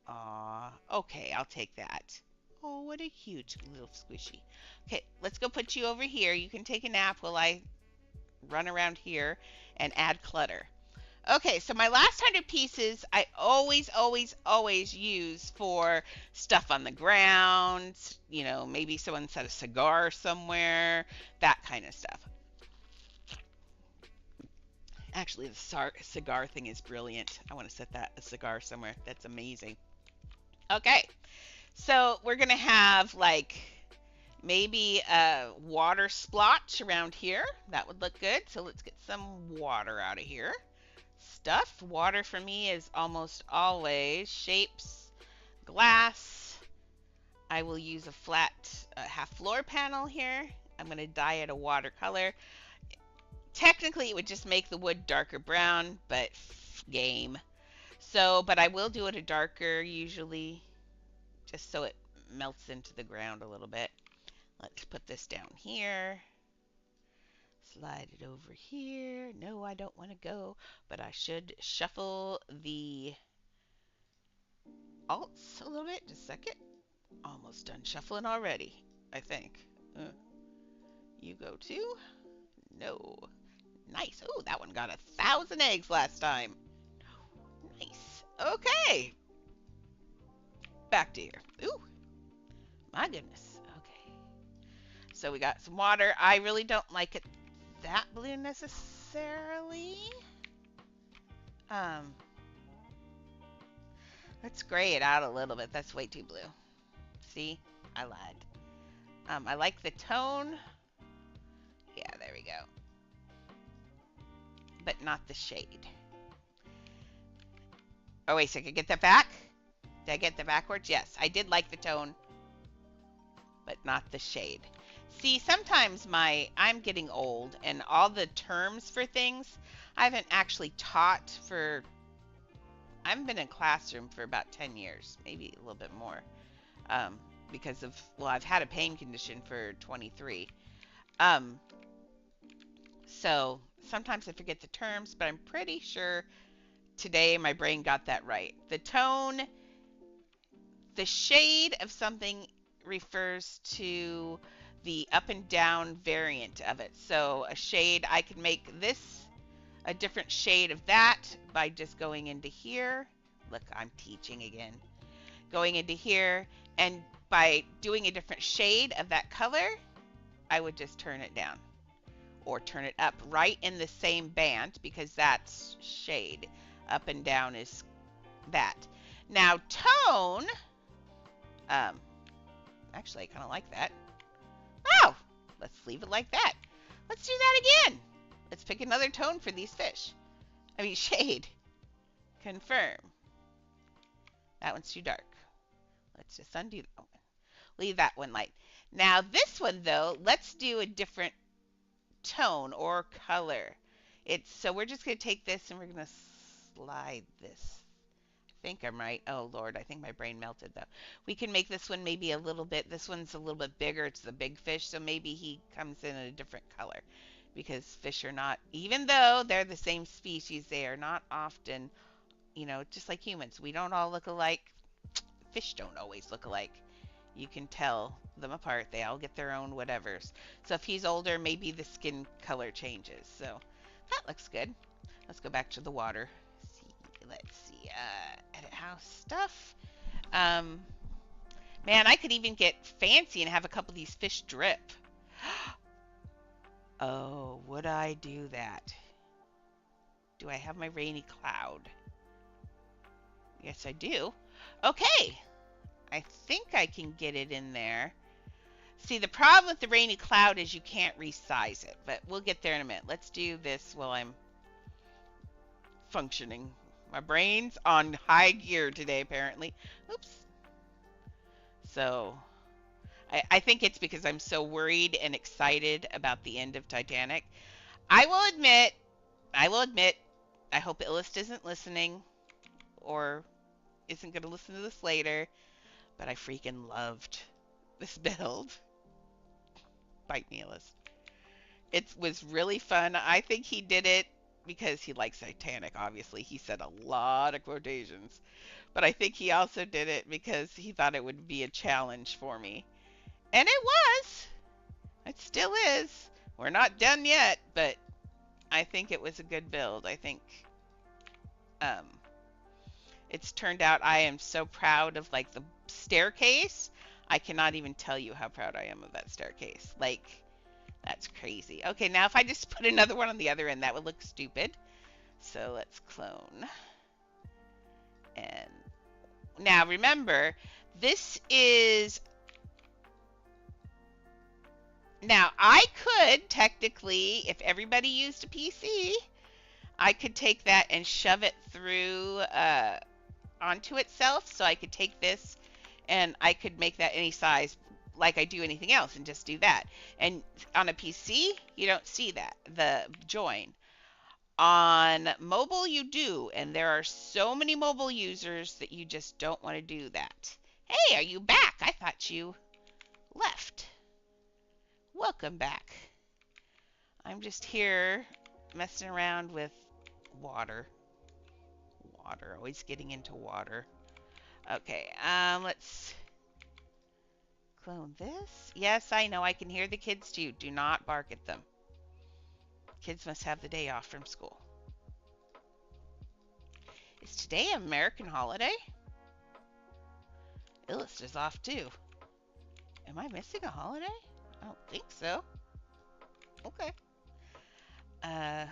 Aw. Okay, I'll take that. Oh, what a cute little squishy. Okay, let's go put you over here. You can take a nap while I run around here and add clutter. Okay, so my last 100 pieces I always, always, always use for stuff on the ground. You know, maybe someone set a cigar somewhere, that kind of stuff. Actually, the cigar thing is brilliant. I want to set a cigar somewhere. That's amazing. Okay, so we're going to have like maybe a water splotch around here. That would look good. So let's get some water out of here. Stuff. Water for me is almost always shapes, glass. I will use a flat half floor panel here. I'm going to dye it a watercolor. Technically, it would just make the wood darker brown, but game. So, but I will do it a darker usually, just so it melts into the ground a little bit. Let's put this down here. Slide it over here. No, I don't want to go, but I should shuffle the alts a little bit. Just a second. Almost done shuffling already, I think. You go too? No. Nice. Oh, that one got 1,000 eggs last time. Nice. Okay. Back to here. Ooh. My goodness. Okay. So we got some water. I really don't like it that blue necessarily. Let's gray it out a little bit. That's way too blue. See? I lied. I like the tone. Yeah, there we go. But not the shade. Oh, wait, so I could get that back? Did I get that backwards? Yes, I did like the tone, but not the shade. See, sometimes I'm getting old, and all the terms for things, I haven't actually taught for, I haven't been in a classroom for about 10 years, maybe a little bit more, because of, well, I've had a pain condition for 23. So sometimes I forget the terms, but I'm pretty sure today my brain got that right. The tone the shade of something refers to the up and down variant of it. So a shade, I could make this a different shade of that by just going into here. Look, I'm teaching again. Going into here, and by doing a different shade of that color, I would just turn it down or turn it up right in the same band, because that's shade. Up and down is that. Now tone, actually I kind of like that. Oh, let's leave it like that. Let's do that again. Let's pick another tone for these fish. I mean shade. Confirm. That one's too dark. Let's just undo that one. Leave that one light. Now this one though, let's do a different tone or color. So we're just going to take this and we're going to slide this. I think I'm right. Oh Lord, I think my brain melted though. We can make this one maybe a little bit, this one's a little bit bigger. It's the big fish, so maybe he comes in a different color, because fish are not, even though they're the same species, they are not often, just like humans. We don't all look alike. Fish don't always look alike. You can tell them apart. They all get their own whatevers. So if he's older, maybe the skin color changes. So that looks good. Let's go back to the water. Let's see. Edit house stuff. Man, I could even get fancy and have a couple of these fish drip. Oh, would I do that? Do I have my rainy cloud? Yes, I do. Okay. I think I can get it in there. See, the problem with the rainy cloud is you can't resize it, but we'll get there in a minute. Let's do this while I'm functioning. My brain's on high gear today, apparently. Oops. So, I think it's because I'm so worried and excited about the end of Titanic. I will admit, I hope Illust isn't listening or isn't going to listen to this later, but I freaking loved this build. Bite me, Illust. It was really fun. I think he did it because he likes Titanic, obviously. He said a lot of quotations. But I think he also did it because he thought it would be a challenge for me. And it was. It still is. We're not done yet, but I think it was a good build. I think it's turned out. I am so proud of like the staircase. I cannot even tell you how proud I am of that staircase. Like, that's crazy. Okay, now if I just put another one on the other end, that would look stupid. So let's clone. And now remember, this is... Now, I could technically, if everybody used a PC, I could take that and shove it through onto itself. So I could take this and I could make that any size like I do anything else and just do that. And on a PC, you don't see that, the join. On mobile, you do. And there are so many mobile users that you just don't want to do that. Hey, are you back? I thought you left. Welcome back. I'm just here messing around with water. Always getting into water. Okay, let's clone this. Yes, I know, I can hear the kids too. Do not bark at them. Kids must have the day off from school. Is today an American holiday? Illust is off too. Am I missing a holiday? I don't think so. Okay. And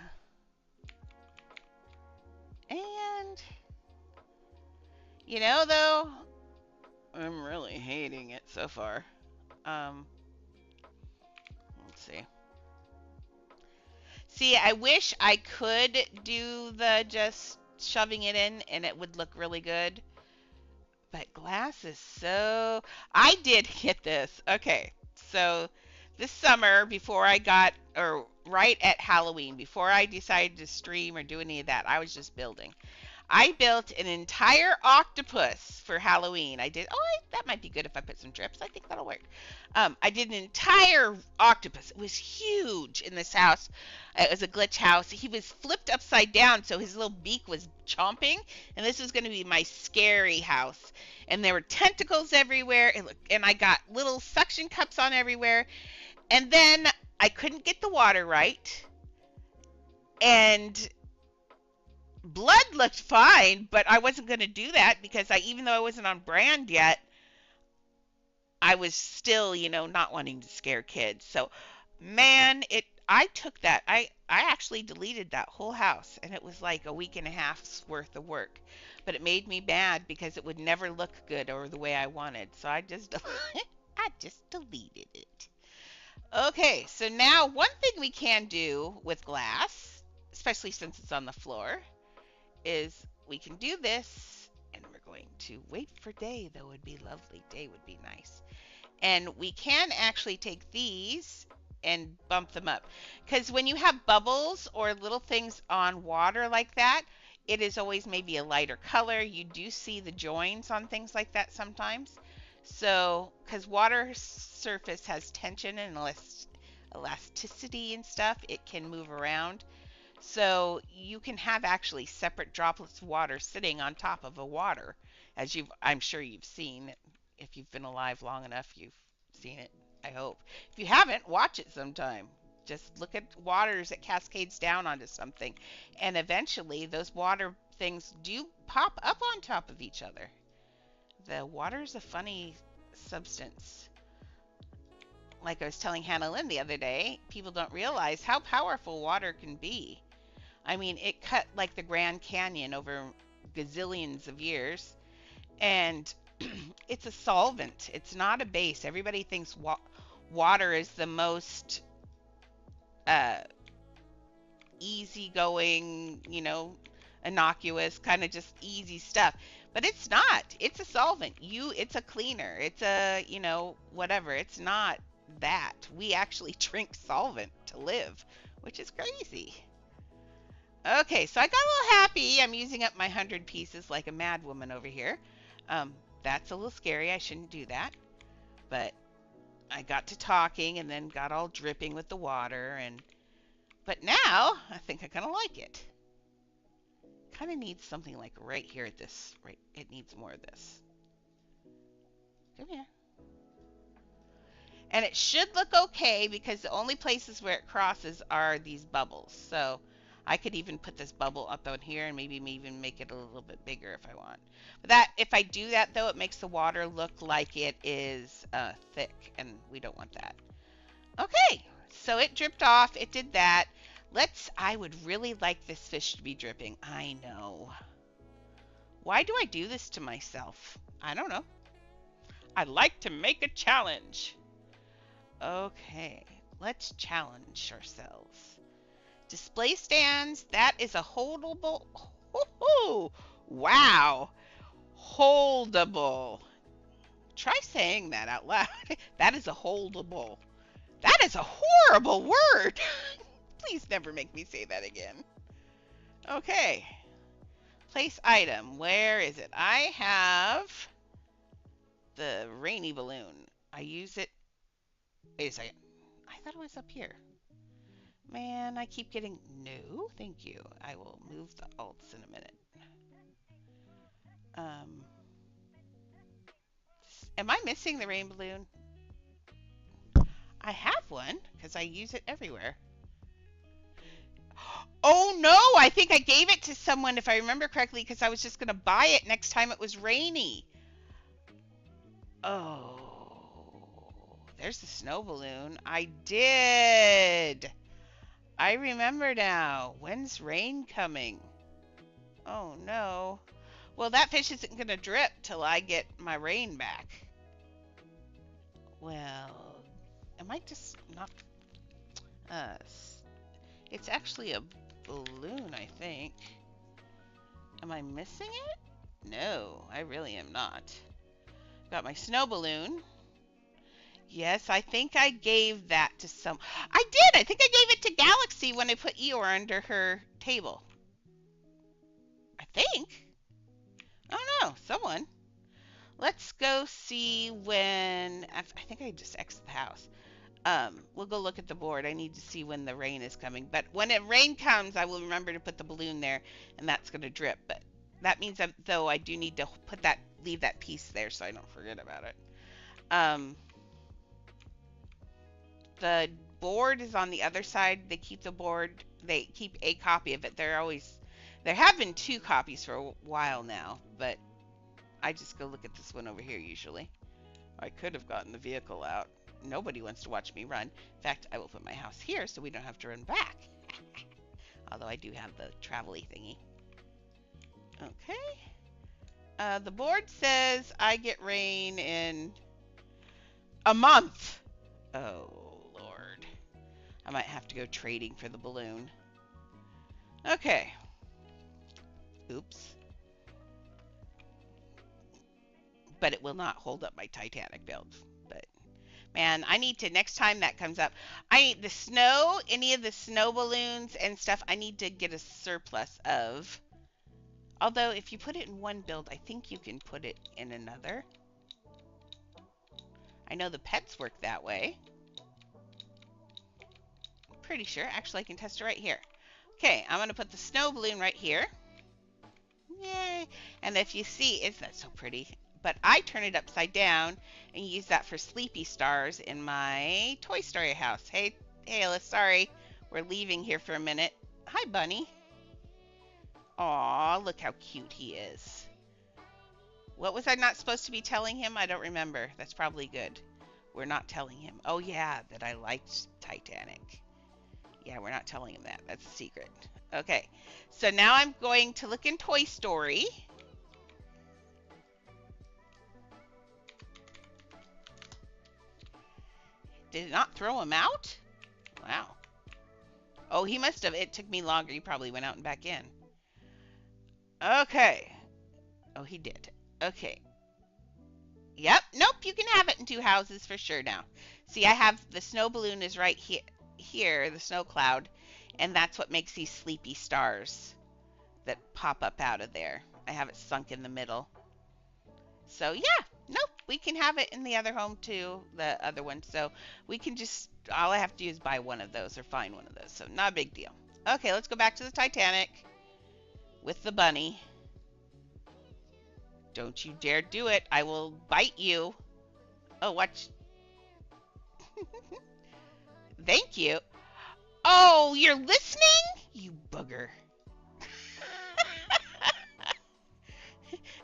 though, I'm really hating it so far. Let's see. See, I wish I could do the just shoving it in and it would look really good. But glass is so... I did get this. Okay, so this summer, before I got, or right at Halloween, before I decided to stream or do any of that, I was just building. I built an entire octopus for Halloween. I did. Oh, that might be good if I put some drips. I think that'll work. I did an entire octopus. It was huge in this house. It was a glitch house. He was flipped upside down, so his little beak was chomping. And this was going to be my scary house. And there were tentacles everywhere. And I got little suction cups on everywhere. And then I couldn't get the water right. And blood looked fine, but I wasn't going to do that because even though I wasn't on brand yet, I was still, not wanting to scare kids. So, man, I took that. I actually deleted that whole house, and it was like a week and a half's worth of work. But it made me mad because it would never look good or the way I wanted. So I just I just deleted it. Okay, so now one thing we can do with glass, especially since it's on the floor, is we can do this, and we're going to wait for day, though. Would be lovely. Day would be nice. And we can actually take these and bump them up, because when you have bubbles or little things on water like that, it is always maybe a lighter color. You do see the joins on things like that sometimes. So, because water surface has tension and elasticity and stuff, it can move around. So you can have actually separate droplets of water sitting on top of a water, as I'm sure you've seen. If you've been alive long enough, you've seen it, I hope. If you haven't, watch it sometime. Just look at water as it cascades down onto something. And eventually, those water things do pop up on top of each other. The water is a funny substance. Like I was telling Hannah Lynn the other day, people don't realize how powerful water can be. I mean, it cut like the Grand Canyon over gazillions of years, and it's a solvent. It's not a base. Everybody thinks water is the most easygoing, innocuous, kind of just easy stuff. But it's not. It's a solvent. It's a cleaner. It's a, whatever. It's not that. We actually drink solvent to live, which is crazy. Okay, so I got a little happy. I'm using up my 100 pieces like a mad woman over here. That's a little scary. I shouldn't do that. But I got to talking and then got all dripping with the water. But now I think I kind of like it. Kind of needs something like right here at this. Right, it needs more of this. Come here. And it should look okay because the only places where it crosses are these bubbles. So I could even put this bubble up on here and maybe even make it a little bit bigger if I want. But if I do that, though, it makes the water look like it is thick, and we don't want that. Okay, so it dripped off. It did that. I would really like this fish to be dripping. I know. Why do I do this to myself? I don't know. I like to make a challenge. Okay, let's challenge ourselves. Display stands, that is a holdable. Oh, wow. Holdable. Try saying that out loud. That is a holdable. That is a horrible word. Please never make me say that again. Okay. Place item. Where is it? I have the rainy balloon. I use it. Wait a second. I thought it was up here. Man, I keep getting... No, thank you. I will move the alts in a minute. Am I missing the rain balloon? I have one, because I use it everywhere. Oh, no! I think I gave it to someone, if I remember correctly, because I was just going to buy it next time it was rainy. Oh. There's the snow balloon. I did! I remember now. When's rain coming? Oh, no. Well, that fish isn't going to drip till I get my rain back. Well, am I just not... it's actually a balloon, I think. Am I missing it? No, I really am not. Got my snow balloon. Yes, I think I gave that to some... I did! I think I gave it to Galaxy when I put Eeyore under her table. I think. I don't know. Someone. Let's go see when. I think I just exited the house. We'll go look at the board. I need to see when the rain is coming. But when the rain comes, I will remember to put the balloon there, and that's going to drip. But that means that, though, I do need to leave that piece there so I don't forget about it. The board is on the other side. They keep the board. They keep a copy of it. There have been 2 copies for a while now, but I just go look at this one over here usually. I could have gotten the vehicle out. Nobody wants to watch me run. In fact, I will put my house here so we don't have to run back. Although I do have the travel-y thingy. Okay. The board says I get rain in a month. Oh, Lord. I might have to go trading for the balloon. Okay. Oops. But it will not hold up my Titanic build. But man, I need to, next time that comes up, I need the snow, any of the snow balloons and stuff, I need to get a surplus of. Although, if you put it in one build, I think you can put it in another. I know the pets work that way. Pretty sure. Actually, I can test it right here. Okay, I'm going to put the snow balloon right here. Yay! And if you see, isn't that so pretty? But I turn it upside down and use that for sleepy stars in my Toy Story house. Hey, Ayla, sorry. We're leaving here for a minute. Hi, Bunny. Aw, look how cute he is. What was I not supposed to be telling him? I don't remember. That's probably good. We're not telling him. Oh, yeah, that I liked Titanic. Yeah, we're not telling him that. That's a secret. Okay, so now I'm going to look in Toy Story. Did it not throw him out? Wow. Oh, he must have. It took me longer. He probably went out and back in. Okay. Oh, he did. Okay. Yep. Nope. You can have it in 2 houses for sure now. See, I have the snow balloon is right here, the snow cloud, and that's what makes these sleepy stars that pop up out of there. I have it sunk in the middle. So, yeah. Nope. We can have it in the other home too, the other one. So, we can just, all I have to do is buy one of those or find one of those. So, not a big deal. Okay, let's go back to the Titanic with the bunny. Don't you dare do it. I will bite you. Oh, watch. Thank you. Oh, you're listening? You bugger.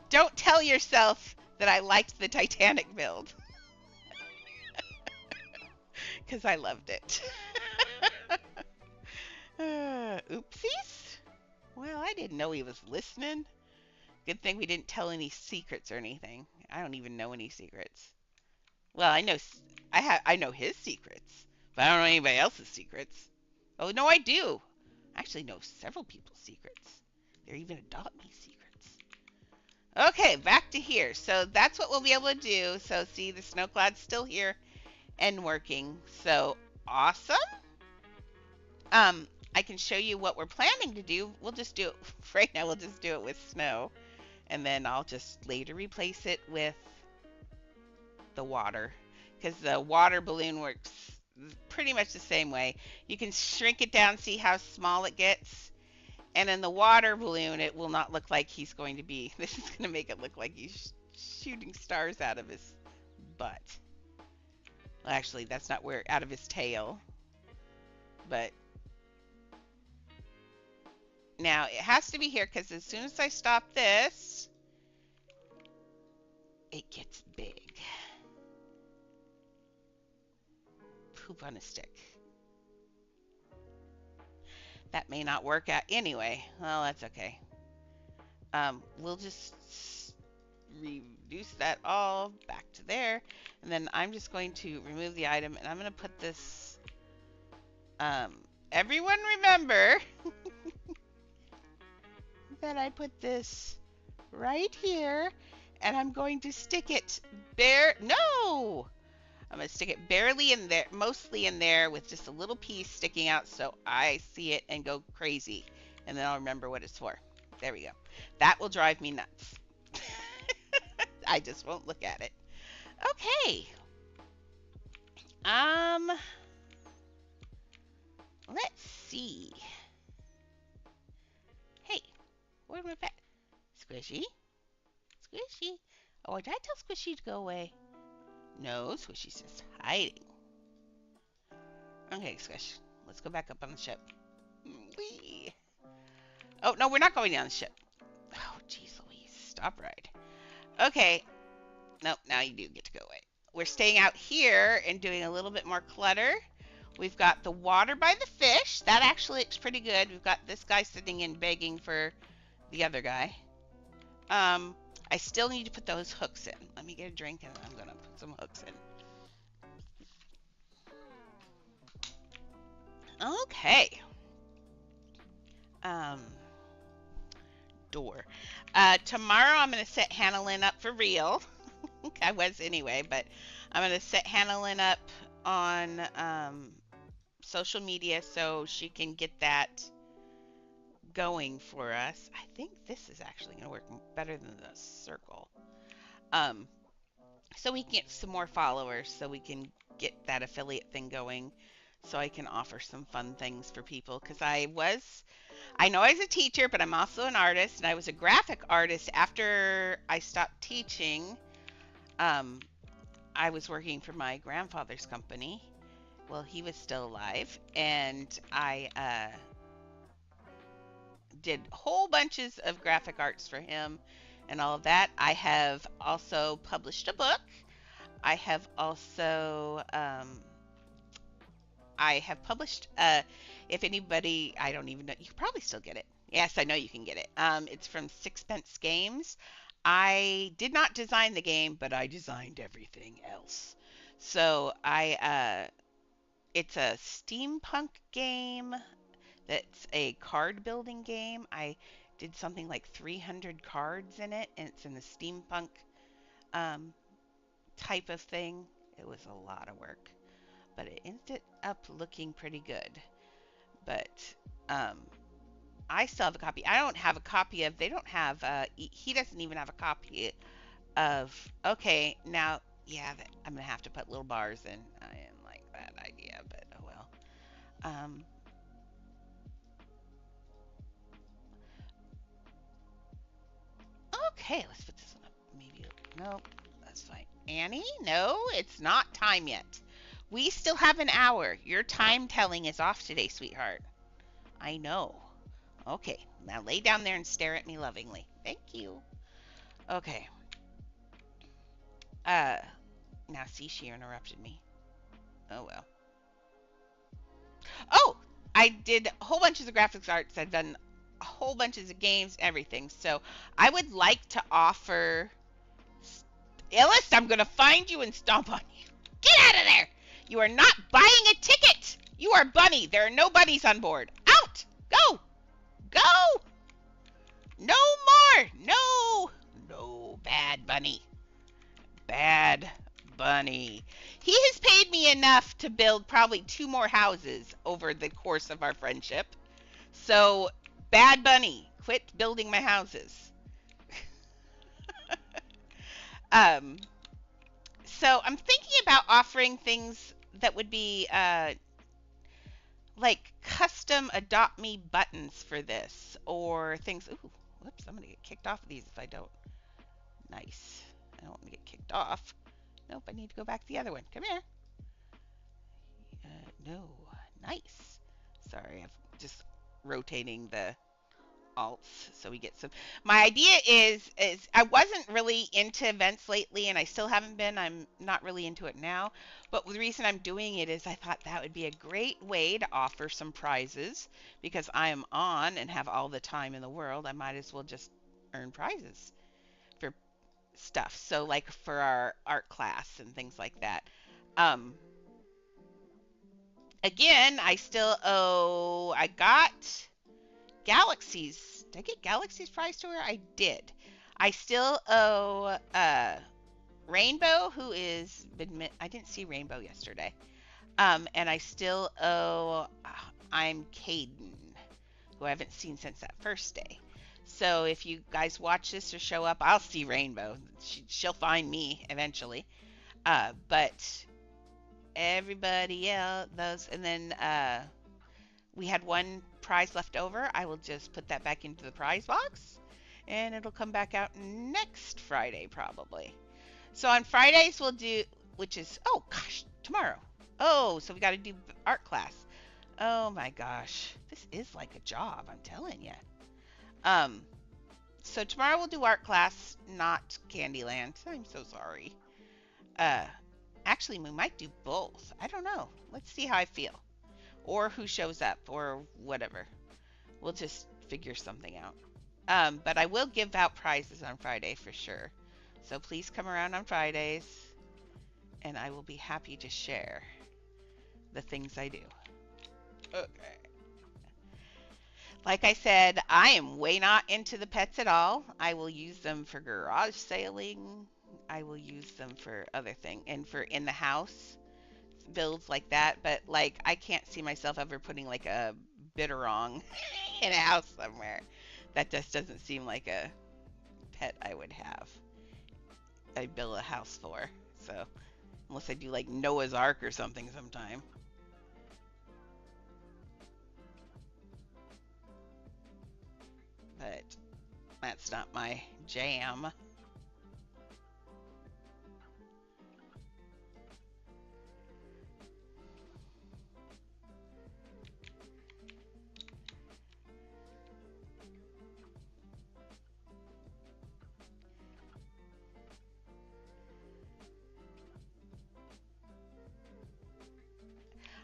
Don't tell yourself that I liked the Titanic build. Because I loved it. Oopsies. Well, I didn't know he was listening. Good thing we didn't tell any secrets or anything. I don't even know any secrets. Well, I know his secrets, but I don't know anybody else's secrets. Oh, no, I do. I actually know several people's secrets. They're even Adopt Me secrets. Okay, back to here. So that's what we'll be able to do. So see, the snow cloud's still here and working. So awesome. I can show you what we're planning to do. We'll just do it right now. We'll just do it with snow, and then I'll just later replace it with the water, because the water balloon works pretty much the same way. You can shrink it down, see how small it gets, and in the water balloon, it will not look like he's going to be. This is going to make it look like he's shooting stars out of his butt. Well, actually, that's not where, out of his tail. But now it has to be here, because as soon as I stop this, it gets big. Poop on a stick. That may not work out anyway. Well, that's okay. We'll just reduce that all back to there, and then I'm just going to remove the item, and I'm going to put this. Everyone remember that I put this right here, and I'm going to stick it No! I'm going to stick it barely in there, mostly in there, with just a little piece sticking out so I see it and go crazy. And then I'll remember what it's for. There we go. That will drive me nuts. I just won't look at it. Okay. Um, let's see. Hey, where's my pet? Squishy? Squishy? Oh, did I tell Squishy to go away? No, Squishy's just hiding. Okay, Squish. Let's go back up on the ship. Whee! Oh, no, we're not going down the ship. Oh, jeez Louise. Stop ride. Okay. Nope, now you do get to go away. We're staying out here and doing a little bit more clutter. We've got the water by the fish. That actually looks pretty good. We've got this guy sitting in begging for the other guy. I still need to put those hooks in. Let me get a drink and I'm going to put some hooks in. Okay. Door. Tomorrow I'm going to set Hannah Lynn up for real. I was anyway, but I'm going to set Hannah Lynn up on social media so she can get that going for us. I think this is actually going to work better than the circle. So we can get some more followers so we can get that affiliate thing going so I can offer some fun things for people because I know I was a teacher, but I'm also an artist, and I was a graphic artist after I stopped teaching. I was working for my grandfather's company. Well, he was still alive, and I did whole bunches of graphic arts for him and all of that. I have also published a book. I have also published, if anybody, I don't even know, you can probably still get it. Yes, I know you can get it. It's from Sixpence Games. I did not design the game, but I designed everything else. So it's a steampunk game that's a card building game. I did something like 300 cards in it, and it's in the steampunk type of thing. It was a lot of work, but it ended up looking pretty good. But I still have a copy. I don't have a copy of. They don't have. He doesn't even have a copy of. Okay, now, yeah, I'm gonna have to put little bars in. I didn't like that idea, but oh well. Okay, let's put this one up. Maybe no, that's fine. Annie, no, it's not time yet. We still have an hour. Your time telling is off today, sweetheart. I know. Okay, now lay down there and stare at me lovingly. Thank you. Okay. Now see, she interrupted me. Oh well. Oh, I did a whole bunches of graphics arts. I've done a whole bunches of games, everything. So I would like to offer. Ellis, I'm gonna find you and stomp on you. Get out of there! You are not buying a ticket. You are bunny. There are no bunnies on board. Out! Go! Go! No more! No! No, bad bunny. Bad bunny. He has paid me enough to build probably 2 more houses over the course of our friendship. So, bad bunny, quit building my houses. So I'm thinking about offering things that would be like custom Adopt Me buttons for this, or things. Ooh, whoops! I'm gonna get kicked off of these if I don't. Nice. I don't want to get kicked off. Nope, I need to go back to the other one. Come here. No. Nice. Sorry, I'm just rotating the alts so we get some. My idea is I wasn't really into events lately, and I still haven't been. I'm not really into it now. But the reason I'm doing it is I thought that would be a great way to offer some prizes because I am on and have all the time in the world. I might as well just earn prizes for stuff. So like for our art class and things like that. Again, I still owe. I got Galaxies. Did I get Galaxies prize to her? I did. I still owe Rainbow, who is I didn't see Rainbow yesterday. And I still owe I'm Caden, who I haven't seen since that first day. So if you guys watch this or show up, I'll see Rainbow. She'll find me eventually. But everybody else, those, and then we had one prize left over. I will just put that back into the prize box, and it'll come back out next Friday probably. So on Fridays we'll do, which is, oh gosh, tomorrow. Oh, so we got to do art class. Oh my gosh, this is like a job, I'm telling you. Um, so tomorrow we'll do art class, not Candyland. I'm so sorry. Uh, Actually, we might do both. I don't know. Let's see how I feel, or who shows up, or whatever. We'll just figure something out. But I will give out prizes on Friday for sure. So please come around on Fridays, and I will be happy to share the things I do. Okay. Like I said, I am way not into the pets at all. I will use them for garage sailing. I will use them for other things and for in the house builds like that. But like, I can't see myself ever putting like a bitterong in a house somewhere. That just doesn't seem like a pet I would have. I build a house for. So unless I do like Noah's Ark or something sometime. But that's not my jam.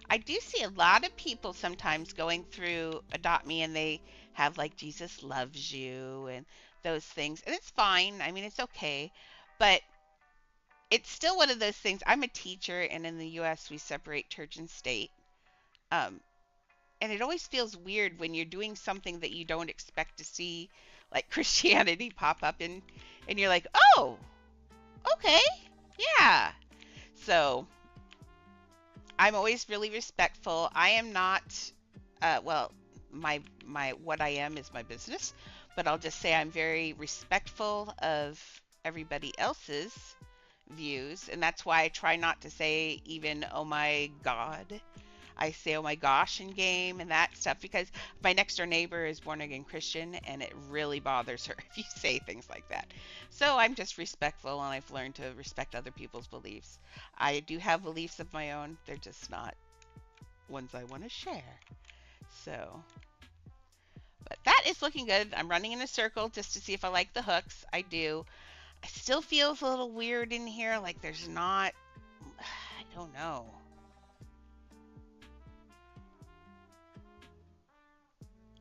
I do see a lot of people sometimes going through Adopt Me and they have like Jesus loves you and those things. And it's fine. I mean, it's okay. But it's still one of those things. I'm a teacher, and in the US, we separate church and state. Um, and it always feels weird when you're doing something that you don't expect to see, like Christianity, pop up, and you're like, oh, okay, yeah. So I'm always really respectful. I am not, well, my what I am is my business, but I'll just say I'm very respectful of everybody else's views, and that's why I try not to say even oh my god. I say oh my gosh in game and that stuff because my next door neighbor is born again Christian and it really bothers her if you say things like that. So I'm just respectful and I've learned to respect other people's beliefs. I do have beliefs of my own, they're just not ones I want to share. So, but that is looking good. I'm running in a circle just to see if I like the hooks. I do. It still feels a little weird in here, like there's not, I don't know.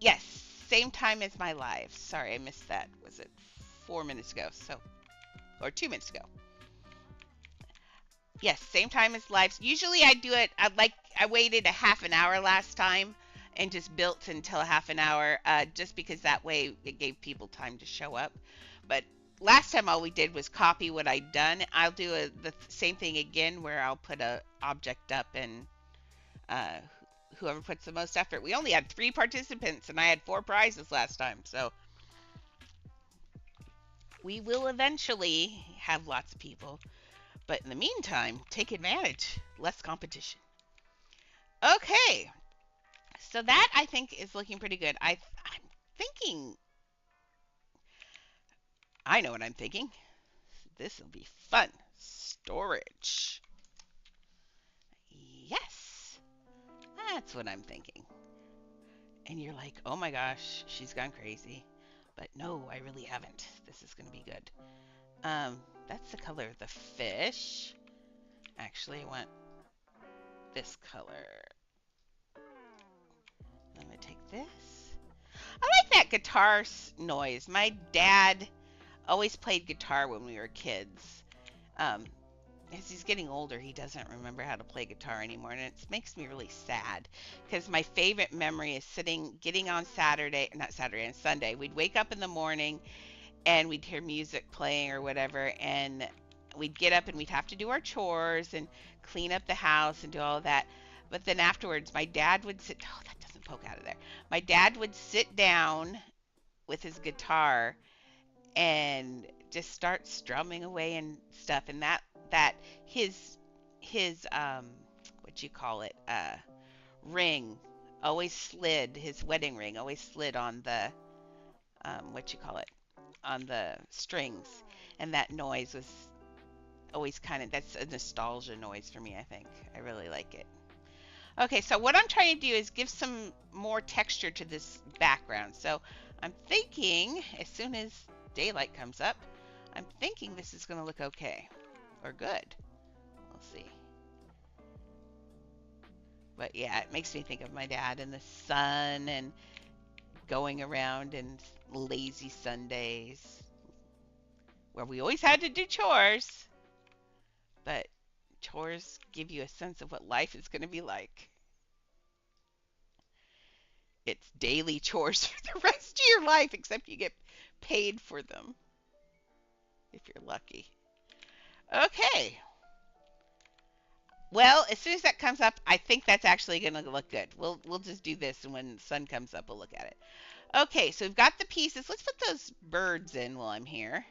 Yes, same time as my live. Sorry, I missed that. Was it 4 minutes ago? So, or 2 minutes ago. Yes, same time as lives. Usually I do it, I waited a half an hour last time and just built until a half an hour, just because that way it gave people time to show up. But last time all we did was copy what I'd done. I'll do the same thing again where I'll put a object up and uh, whoever puts the most effort. We only had 3 participants and I had 4 prizes last time. So we will eventually have lots of people. But in the meantime, take advantage. Less competition. Okay. So that I think is looking pretty good. I'm thinking, I know what I'm thinking. This will be fun. Storage. Yes. That's what I'm thinking. And you're like, oh my gosh, she's gone crazy. But no, I really haven't. This is going to be good. That's the color of the fish. Actually, I want this color. I'm going to take this. I like that guitar noise. My dad always played guitar when we were kids. As he's getting older, he doesn't remember how to play guitar anymore, and it makes me really sad because my favorite memory is getting on Saturday, not Saturday, on Sunday. We'd wake up in the morning and we'd hear music playing or whatever, and we'd get up and we'd have to do our chores and clean up the house and do all of that. But then afterwards, my dad would sit, oh, that doesn't poke out of there. My dad would sit down with his guitar and just start strumming away and stuff, and that his what you call it, ring always slid, his wedding ring always slid on the what you call it, on the strings, and that noise was always kind of, that's a nostalgia noise for me, I think. I really like it. Okay, so what I'm trying to do is give some more texture to this background. So I'm thinking as soon as daylight comes up, I'm thinking this is going to look okay or good. We'll see. But yeah, it makes me think of my dad and the sun and going around and lazy Sundays where we always had to do chores. But chores give you a sense of what life is going to be like. It's daily chores for the rest of your life, except you get paid for them if you're lucky. Okay. Well, as soon as that comes up, I think that's actually going to look good. We'll just do this, and when the sun comes up, we'll look at it. Okay, so we've got the pieces. Let's put those birds in while I'm here.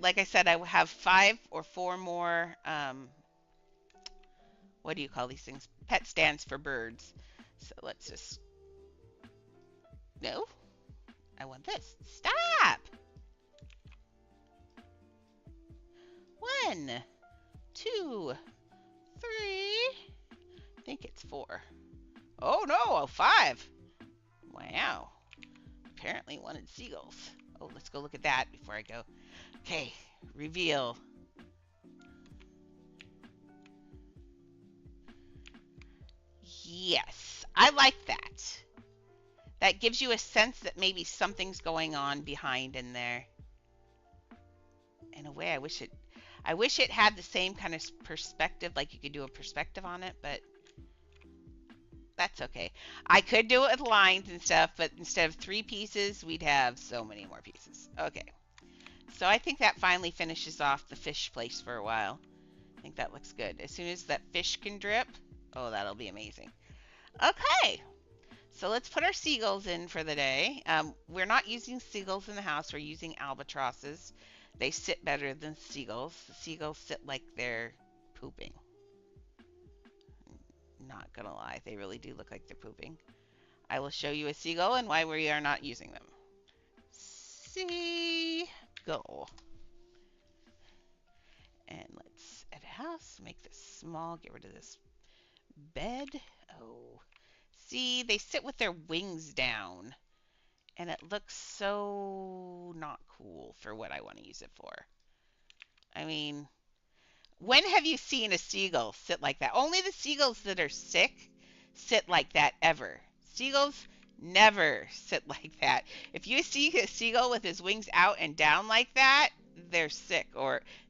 Like I said, I have 5 or 4 more. What do you call these things? Pet stands for birds. So let's just. No, I want this. Stop. 1, 2, 3. I think it's 4. Oh no, 5. Wow. Apparently wanted seagulls. Oh, let's go look at that before I go. Okay, reveal. Yes, I like that. That gives you a sense that maybe something's going on behind in there. In a way, I wish it had the same kind of perspective, like you could do a perspective on it, but that's okay. I could do it with lines and stuff, but instead of 3 pieces, we'd have so many more pieces. Okay. So I think that finally finishes off the fish place for a while. I think that looks good. As soon as that fish can drip, oh, that'll be amazing. Okay. So let's put our seagulls in for the day. We're not using seagulls in the house. We're using albatrosses. They sit better than seagulls. The seagulls sit like they're pooping. Not gonna lie, they really do look like they're pooping. I will show you a seagull and why we are not using them. Seagull. And let's edit house, make this small, get rid of this bed. Oh, see, they sit with their wings down, and it looks so not cool for what I want to use it for. I mean, when have you seen a seagull sit like that? Only the seagulls that are sick sit like that ever. Seagulls never sit like that. If you see a seagull with his wings out and down like that, they're sick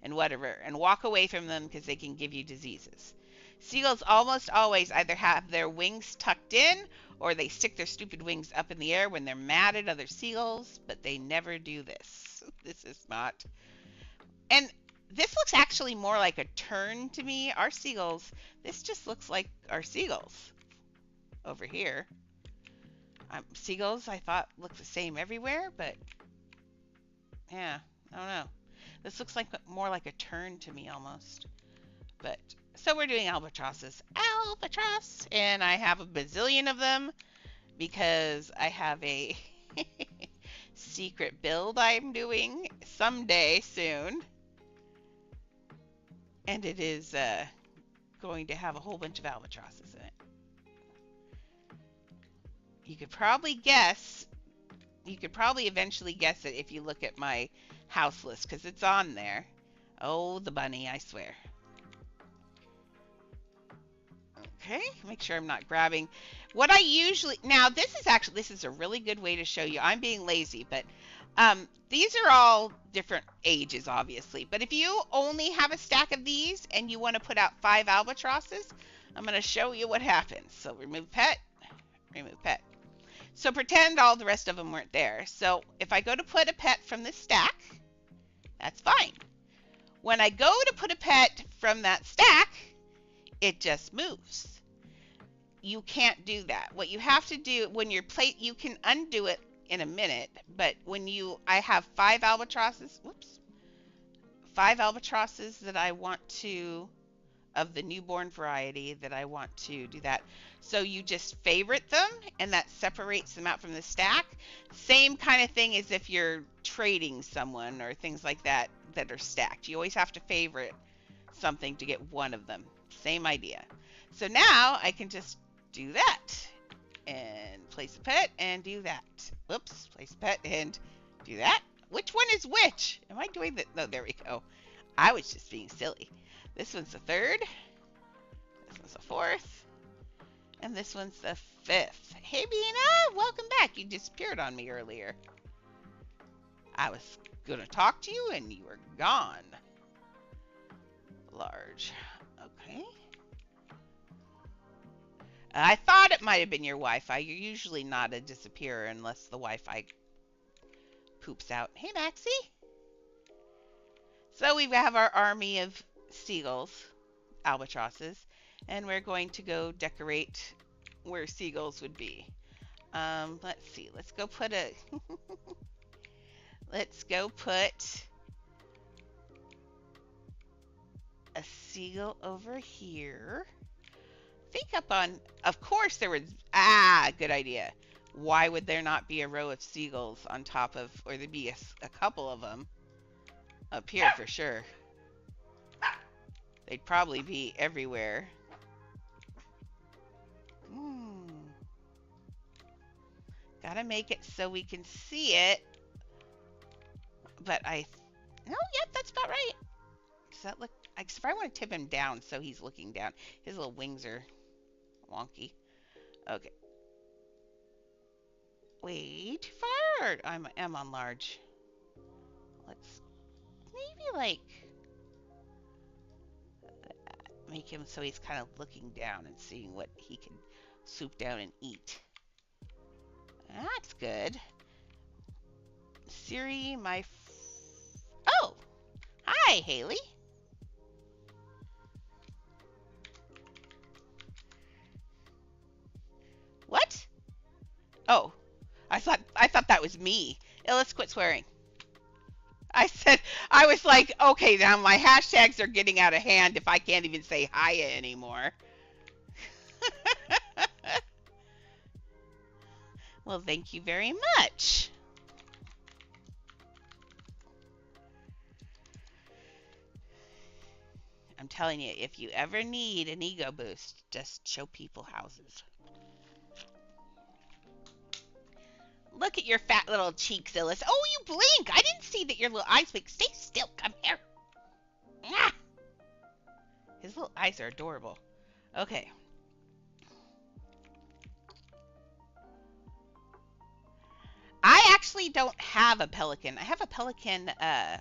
and whatever. And walk away from them because they can give you diseases. Seagulls almost always either have their wings tucked in or they stick their stupid wings up in the air when they're mad at other seagulls, but they never do this. This is not. And this looks actually more like a tern to me. Our seagulls, this just looks like our seagulls over here. Seagulls, I thought, look the same everywhere, but yeah, I don't know. This looks like more like a tern to me almost. But so we're doing albatrosses. Albatross! And I have a bazillion of them because I have a secret build I'm doing someday soon. And it is going to have a whole bunch of albatrosses in it. You could probably eventually guess it if you look at my house list, because it's on there. Oh, the bunny, I swear. Okay, make sure I'm not grabbing. What I usually, now this is a really good way to show you. I'm being lazy, but these are all different ages, obviously. But if you only have a stack of these and you want to put out 5 albatrosses, I'm going to show you what happens. So remove pet, remove pet. So pretend all the rest of them weren't there. So if I go to put a pet from this stack, that's fine. When I go to put a pet from that stack, it just moves. You can't do that. What you have to do when you're you can undo it in a minute, but I have 5 albatrosses. Whoops. 5 albatrosses that I want to, of the newborn variety that I want to do that. So you just favorite them, and that separates them out from the stack. Same kind of thing as if you're trading someone or things like that that are stacked. You always have to favorite something to get one of them. Same idea. So now I can just do that and place a pet and do that. Whoops, place a pet and do that. Which one is which? Am I doing that? No, there we go. I was just being silly. This one's the third. This one's the fourth. And this one's the fifth. Hey, Bina, welcome back. You disappeared on me earlier. I was going to talk to you and you were gone. Large. Okay. I thought it might have been your Wi-Fi. You're usually not a disappearer unless the Wi-Fi poops out. Hey, Maxie. So we have our army of seagulls, albatrosses, and we're going to go decorate where seagulls would be. Let's see. Let's go put a let's go put a seagull over here. Think up on, of course there was, good idea. Why would there not be a row of seagulls on top of, or there'd be a couple of them up here for sure. They'd probably be everywhere. Gotta make it so we can see it. But no, yep, that's about right. Does that look, if I want to tip him down so he's looking down. His little wings are wonky. Okay. Way too far. I'm on large. Let's maybe like make him so he's kind of looking down and seeing what he can swoop down and eat. That's good. Siri, oh! Hi, Haley. What? Oh, I thought that was me. Let's quit swearing. I was like, okay, now my hashtags are getting out of hand if I can't even say hiya anymore. Well, thank you very much. I'm telling you, if you ever need an ego boost, just show people houses. Look at your fat little cheeks, Illis. Oh, you blink. I didn't see that your little eyes blink. Stay still. Come here. Ah. His little eyes are adorable. Okay. I actually don't have a pelican. I have a pelican. I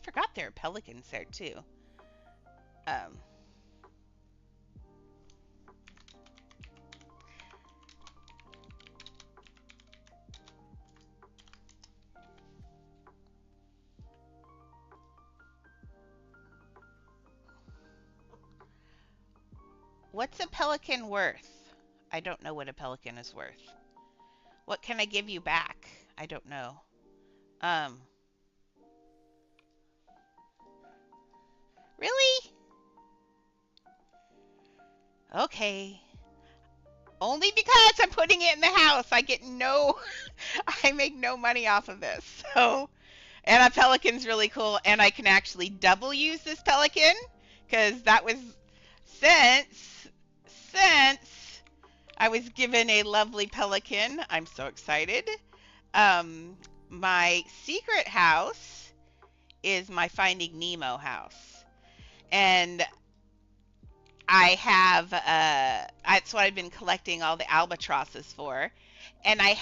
forgot there are pelicans there, too. What's a pelican worth? I don't know what a pelican is worth. What can I give you back? I don't know. Really? Okay. Only because I'm putting it in the house. I get I make no money off of this. So, and a pelican's really cool. And I can actually double use this pelican because that was since I was given a lovely pelican. I'm so excited. My secret house is my Finding Nemo house. And I have, that's what I've been collecting all the albatrosses for. And I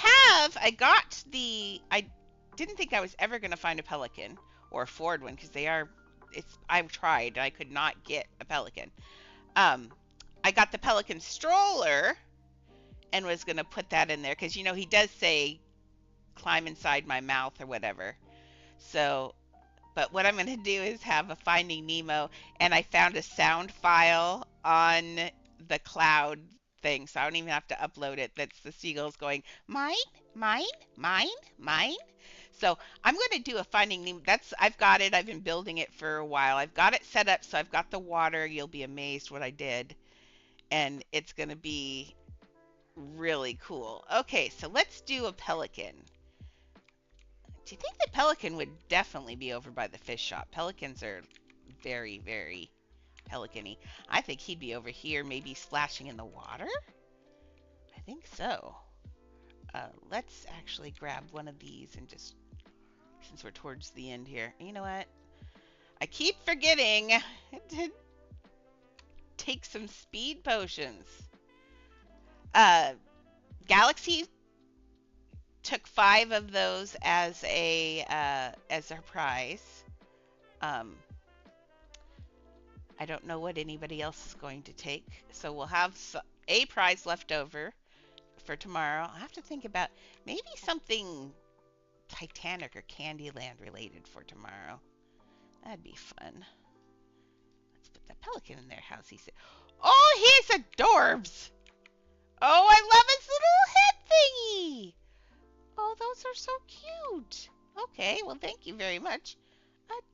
didn't think I was ever going to find a pelican or afford one because I've tried. I could not get a pelican. I got the pelican stroller and was going to put that in there because, he does say climb inside my mouth or whatever. So, but what I'm going to do is have a Finding Nemo, and I found a sound file on the cloud thing, so I don't even have to upload it. That's the seagulls going, mine, Mine, mine, mine. So I'm going to do a Finding Nemo. I've got it. I've been building it for a while. I've got it set up so I've got the water. You'll be amazed what I did, and it's going to be really cool. Okay, so let's do a pelican. Do you think the pelican would definitely be over by the fish shop? Pelicans are very, very pelicany. I think he'd be over here, maybe splashing in the water. I think so. Let's actually grab one of these and just, since we're towards the end here. You know what? I keep forgetting to take some speed potions. Uh, Galaxy took 5 of those as her prize. Um, I don't know what anybody else is going to take, so we'll have a prize left over for tomorrow. I have to think about maybe something Titanic or Candyland related for tomorrow. That'd be fun. Let's put that pelican in there. How's he sit? Oh, he's adorbs. Oh, I love his little head thingy. Oh, those are so cute. Okay, well, thank you very much.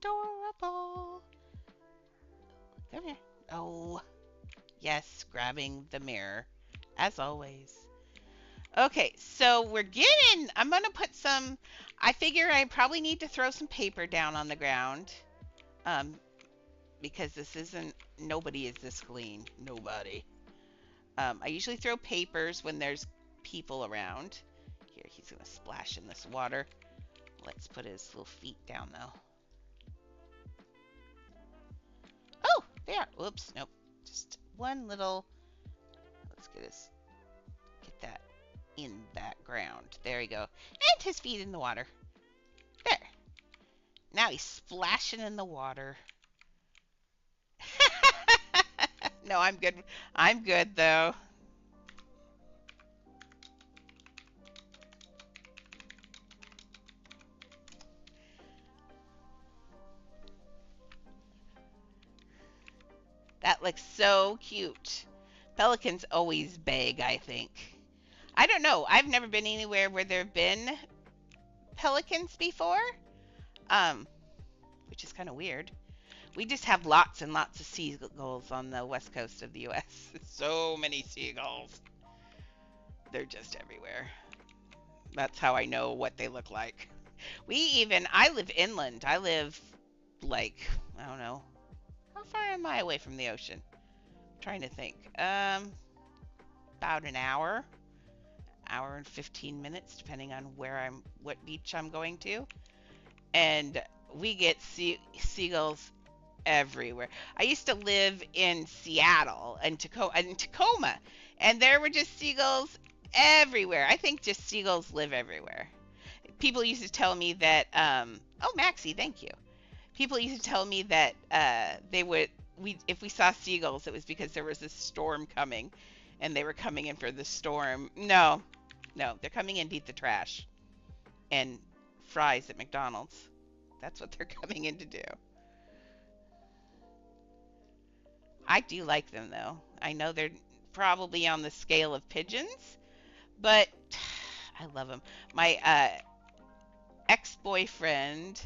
Adorable. Come here. Oh, yes, grabbing the mirror, as always. Okay, so I'm going to put some, I figure I probably need to throw some paper down on the ground. Because nobody is this clean. Nobody. I usually throw papers when there's people around. Here, he's going to splash in this water. Let's put his little feet down, though. Oh, there. Whoops, nope. Just one little, let's get that in that ground. There we go. And his feet in the water. There. Now he's splashing in the water. No, I'm good. I'm good, though. That looks so cute. Pelicans always beg, I think. I don't know. I've never been anywhere where there have been pelicans before, which is kind of weird. We just have lots and lots of seagulls on the west coast of the U.S. So many seagulls. They're just everywhere. That's how I know what they look like. I live inland. I live like, I don't know. How far am I away from the ocean? I'm trying to think. About an hour and 15 minutes, depending on what beach I'm going to. And we get seagulls everywhere. I used to live in Seattle and Tacoma, and there were just seagulls everywhere. I think just seagulls live everywhere. People used to tell me that, oh, Maxie, thank you. People used to tell me that if we saw seagulls, it was because there was this storm coming, and they were coming in for the storm. No, they're coming in to eat the trash and fries at McDonald's. That's what they're coming in to do. I do like them, though. I know they're probably on the scale of pigeons, but I love them. My ex-boyfriend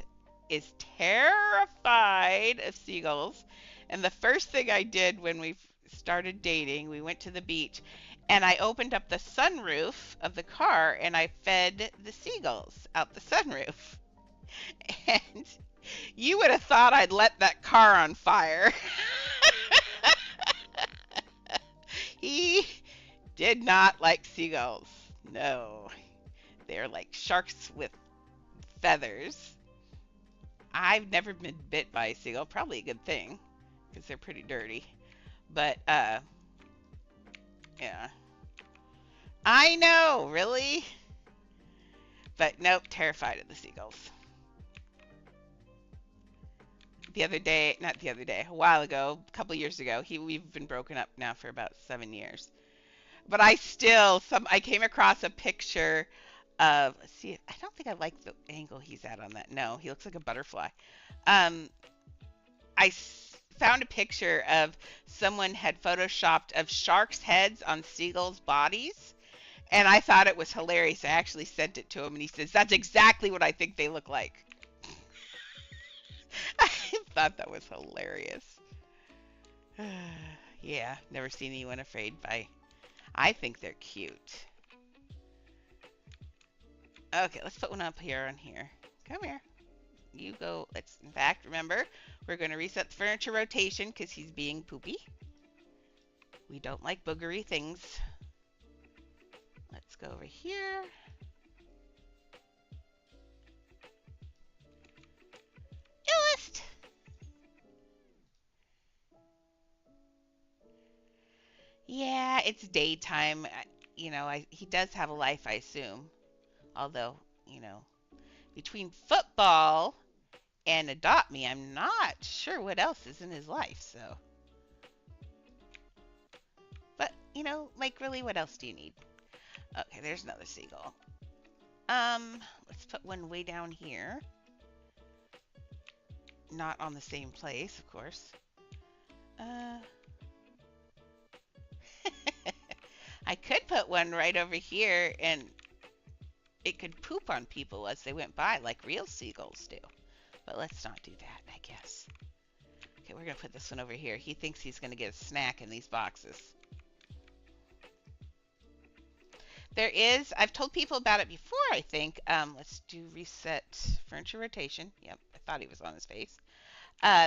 is terrified of seagulls, and the first thing I did when we started dating, we went to the beach, and I opened up the sunroof of the car, and I fed the seagulls out the sunroof. And you would have thought I'd let that car on fire. He did not like seagulls. No. They're like sharks with feathers. I've never been bit by a seagull. Probably a good thing, because they're pretty dirty. But, yeah. I know, really? But nope, terrified of the seagulls. A while ago, a couple years ago, we've been broken up now for about 7 years. But I came across a picture of, let's see, I don't think I like the angle he's at on that. No, he looks like a butterfly. I found a picture of someone had photoshopped of sharks' heads on seagulls' bodies, And I thought it was hilarious. I actually sent it to him, and he says, "That's exactly what I think they look like." I thought that was hilarious. Yeah, never seen anyone afraid by. I think they're cute. Okay, let's put one up here on here. Come here. You go. Let's, in fact, remember, we're going to reset the furniture rotation because he's being poopy. We don't like boogery things. Let's go over here. Illust. Yeah, it's daytime. He does have a life, I assume. Although, between football and Adopt Me, I'm not sure what else is in his life. So, but like really, what else do you need? Okay, there's another seagull. Let's put one way down here. Not on the same place, of course. I could put one right over here and it could poop on people as they went by like real seagulls do. But let's not do that, I guess. Okay, we're going to put this one over here. He thinks he's going to get a snack in these boxes. I've told people about it before, I think. Let's do reset furniture rotation. Yep, I thought he was on his face.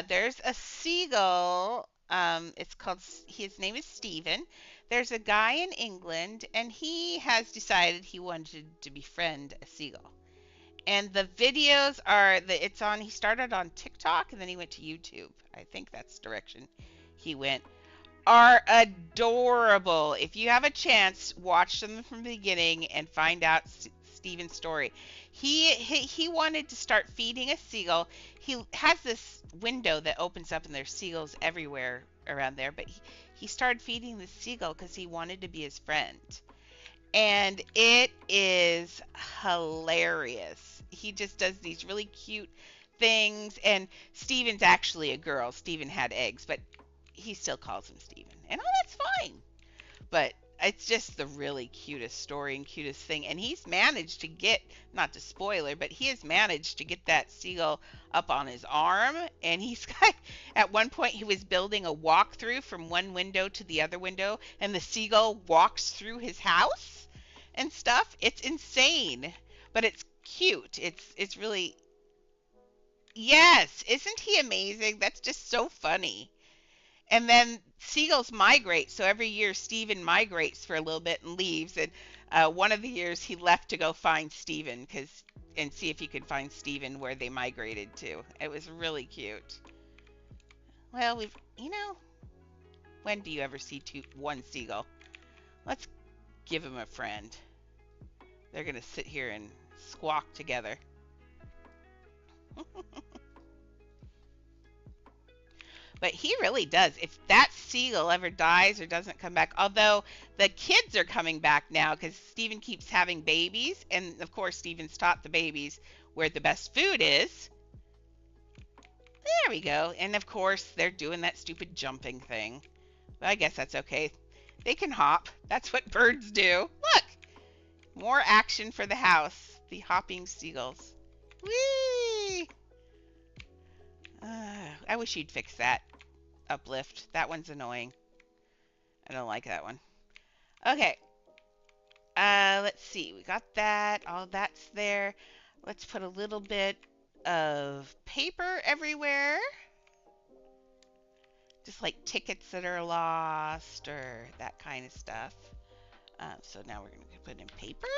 There's a seagull. His name is Steven. There's a guy in England, and he has decided he wanted to befriend a seagull. And the videos he started on TikTok, and then he went to YouTube. I think that's the direction he went. Are adorable. If you have a chance, watch them from the beginning and find out Steven's story. He wanted to start feeding a seagull. He has this window that opens up and there's seagulls everywhere around there, but he started feeding the seagull because he wanted to be his friend. And it is hilarious. He just does these really cute things, and Steven's actually a girl. Steven had eggs, but he still calls him Steven. And that's fine. But it's just the really cutest story and cutest thing. And he's managed to get, not to spoiler, but he has managed to get that seagull up on his arm. And at one point, he was building a walkthrough from one window to the other window. And the seagull walks through his house and stuff. It's insane. But it's cute. It's really, yes. Isn't he amazing? That's just so funny. And then seagulls migrate, so every year Steven migrates for a little bit and leaves. And one of the years he left to go find Steven and see if he could find Steven where they migrated to. It was really cute. Well, when do you ever see one seagull? Let's give him a friend. They're going to sit here and squawk together. But he really does. If that seagull ever dies or doesn't come back, although the kids are coming back now because Steven keeps having babies. And, of course, Steven's taught the babies where the best food is. There we go. And, of course, they're doing that stupid jumping thing. But I guess that's okay. They can hop. That's what birds do. Look! More action for the house. The hopping seagulls. Whee! I wish you'd fix that uplift. That one's annoying. I don't like that one. Okay. Let's see. We got that. All that's there. Let's put a little bit of paper everywhere. Just like tickets that are lost or that kind of stuff. So now we're going to put in paper.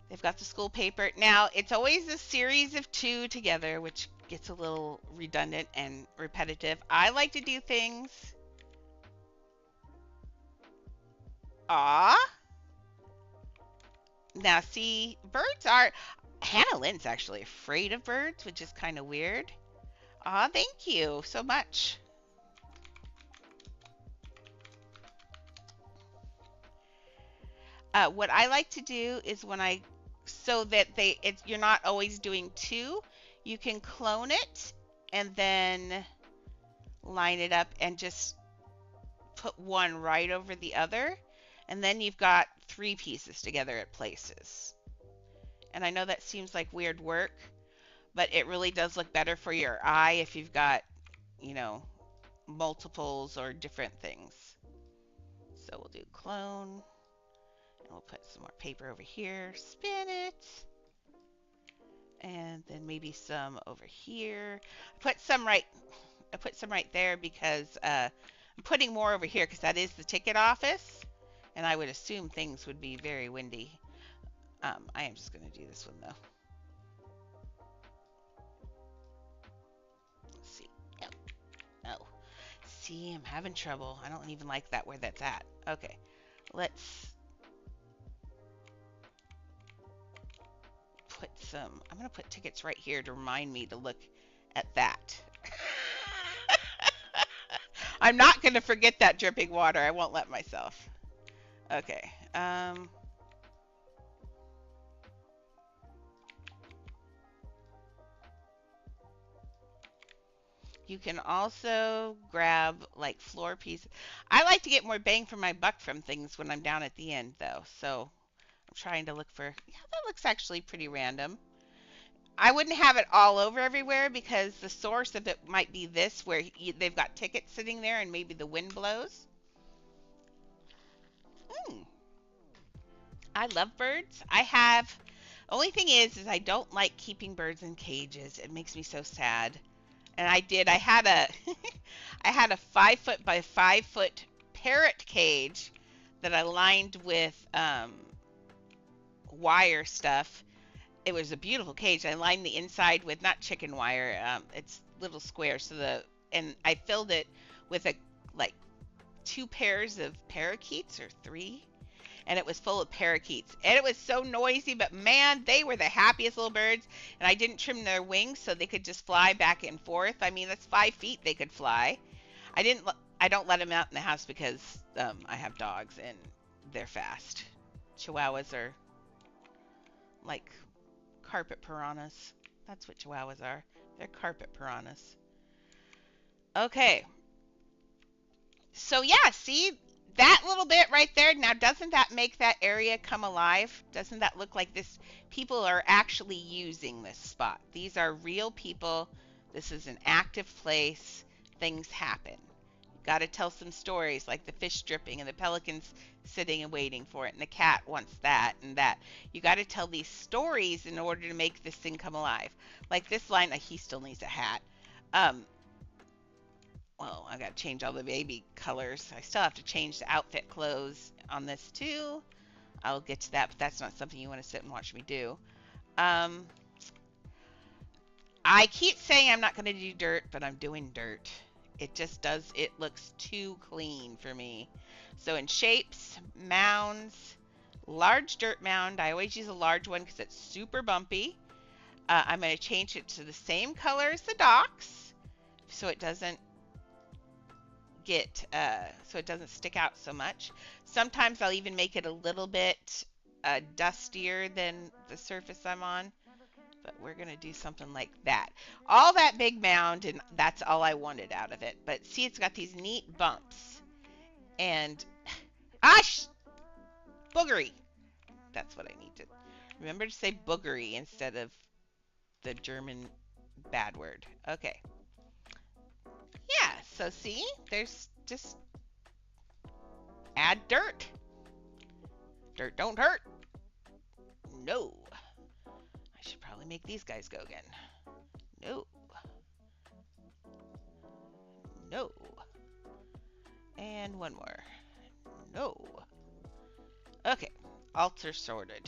They've got the school paper. Now, it's always a series of 2 together, which gets a little redundant and repetitive. I like to do things. Aw. Now, see, birds are... Hannah Lynn's actually afraid of birds, which is kind of weird. Aw, thank you so much. What I like to do is so that you're not always doing 2, you can clone it and then line it up and just put one right over the other, and then you've got three pieces together at places. And I know that seems like weird work, but it really does look better for your eye if you've got, you know, multiples or different things. So we'll do clone, and we'll put some more paper over here, spin it, and then maybe some over here. I put some right there because I'm putting more over here because that is the ticket office, and I would assume things would be very windy. I am just going to do this one though. Let's see. No, no. See, I'm having trouble. I don't even like that where that's at. Okay, let's put some. I'm going to put tickets right here to remind me to look at that. I'm not going to forget that dripping water. I won't let myself. Okay. You can also grab like floor pieces. I like to get more bang for my buck from things when I'm down at the end though. So I'm trying to look for, yeah, that looks actually pretty random. I wouldn't have it all over everywhere because the source of it might be this where they've got tickets sitting there and maybe the wind blows. Hmm. I love birds. Only thing is I don't like keeping birds in cages. It makes me so sad. And I had a I had a 5 foot by 5 foot parrot cage that I lined with wire stuff. It was a beautiful cage. I lined the inside with not chicken wire. It's little squares. And I filled it with a like two pairs of parakeets or three, and it was full of parakeets. And it was so noisy, but man, they were the happiest little birds. And I didn't trim their wings so they could just fly back and forth. I mean, that's 5 feet they could fly. I didn't. I don't let them out in the house because I have dogs and they're fast. Chihuahuas are like carpet piranhas. That's what chihuahuas are. They're carpet piranhas. Okay. So yeah, see that little bit right there. Now, doesn't that make that area come alive? Doesn't that look like this? People are actually using this spot. These are real people. This is an active place. Things happen. Got to tell some stories like the fish dripping and the pelicans sitting and waiting for it and the cat wants that and that. You got to tell these stories in order to make this thing come alive. Like this line, he still needs a hat. Well, I got to change all the baby colors. I still have to change the outfit clothes on this too. I'll get to that, but that's not something you want to sit and watch me do. Um, I keep saying I'm not going to do dirt, but I'm doing dirt. It looks too clean for me. So in shapes, mounds, large dirt mound. I always use a large one because it's super bumpy. I'm going to change it to the same color as the docks so it doesn't so it doesn't stick out so much. Sometimes I'll even make it a little bit dustier than the surface I'm on, but we're gonna do something like that. All that big mound, and that's all I wanted out of it. But see, it's got these neat bumps, and boogery. That's what I need to remember to say, boogery instead of the German bad word. Okay. Yeah, so see, there's just add dirt. Dirt don't hurt. No. I should probably make these guys go again. No. No. And one more. No. Okay. Alts are sorted.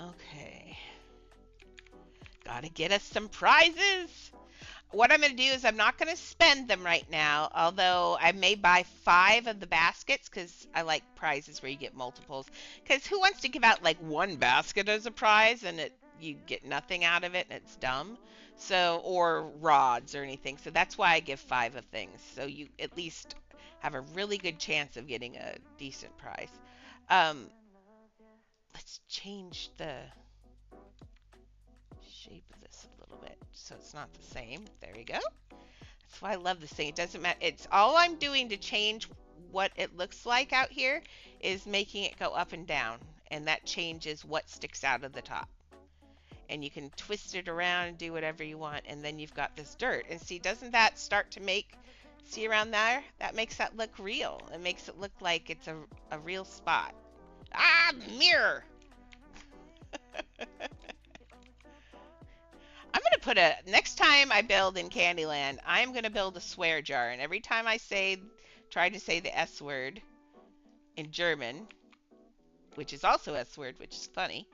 Okay. Gotta get us some prizes. What I'm going to do is I'm not going to spend them right now, although I may buy 5 of the baskets because I like prizes where you get multiples. Because who wants to give out like one basket as a prize and you get nothing out of it and it's dumb? So, or rods or anything. So that's why I give 5 of things. So you at least have a really good chance of getting a decent prize. Let's change the shape of this a little bit so it's not the same. There we go. That's why I love this thing. It doesn't matter. It's all I'm doing to change what it looks like out here is making it go up and down. And that changes what sticks out of the top. And you can twist it around and do whatever you want. And then you've got this dirt. And see, doesn't that start to make, see around there? That makes that look real. It makes it look like it's a real spot. Ah, mirror! I'm going to put a, next time I build in Candyland, I'm going to build a swear jar. And every time I say, try to say the S word in German, which is also S word, which is funny,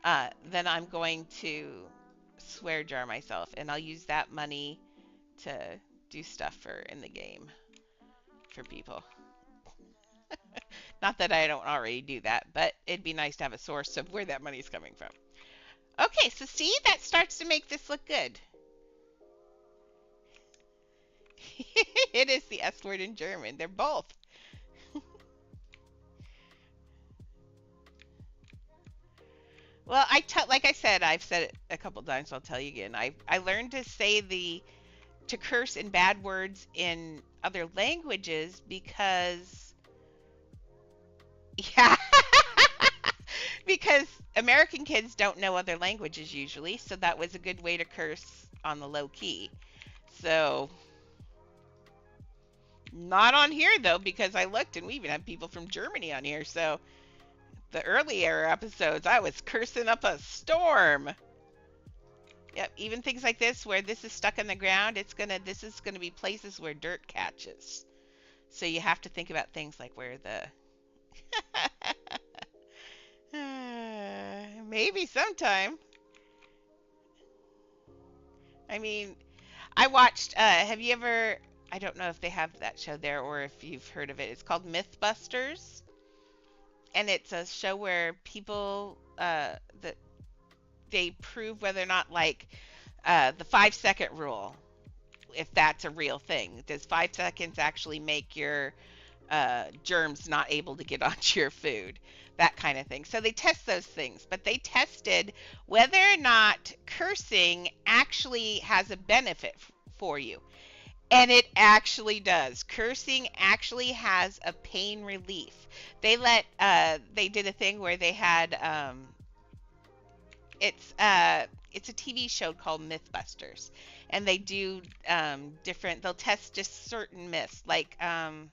then I'm going to swear jar myself. And I'll use that money to do stuff for in the game for people. Not that I don't already do that, but it'd be nice to have a source of where that money's coming from. Okay, so see, that starts to make this look good. It is the S word in German. They're both. Well, like I said, I've said it a couple times. So I'll tell you again. I learned to say to curse in bad words in other languages because yeah, because American kids don't know other languages usually, so that was a good way to curse on the low key. So not on here though, because I looked and we even have people from Germany on here. So the earlier episodes, I was cursing up a storm. Yep, even things like this where this is stuck in the ground, this is gonna be places where dirt catches. So you have to think about things like where the maybe sometime. I mean, I watched have you ever, I don't know if they have that show there or if you've heard of it. It's called Mythbusters. And it's a show where people that they prove whether or not like the 5 second rule, if that's a real thing. Does 5 seconds actually make your germs not able to get onto your food? That kind of thing. So they test those things, but they tested whether or not cursing actually has a benefit for you. And it actually does. Cursing actually has a pain relief. They did a thing where they had it's a TV show called Mythbusters, and they do different. They'll test just certain myths, like I'm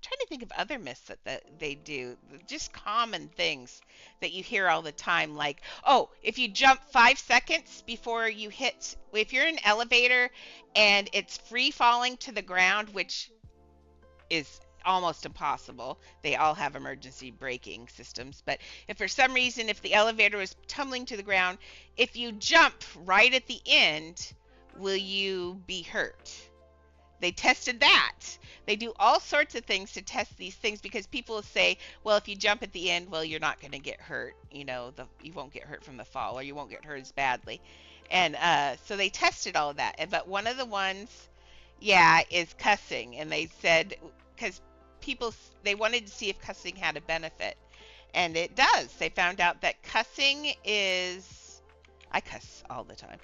trying to think of other myths that they do, just common things that you hear all the time, like, oh, if you jump 5 seconds before you hit, if you're in an elevator and it's free falling to the ground, which is almost impossible. They all have emergency braking systems. But if for some reason, if the elevator was tumbling to the ground, if you jump right at the end, will you be hurt? They tested that. They do all sorts of things to test these things because people say, well, if you jump at the end, well, you're not going to get hurt. You know, you won't get hurt from the fall, or you won't get hurt as badly. And so they tested all of that. But one of the ones, yeah, is cussing. And they said, because people, they wanted to see if cussing had a benefit. And it does. They found out that cussing is, I cuss all the time.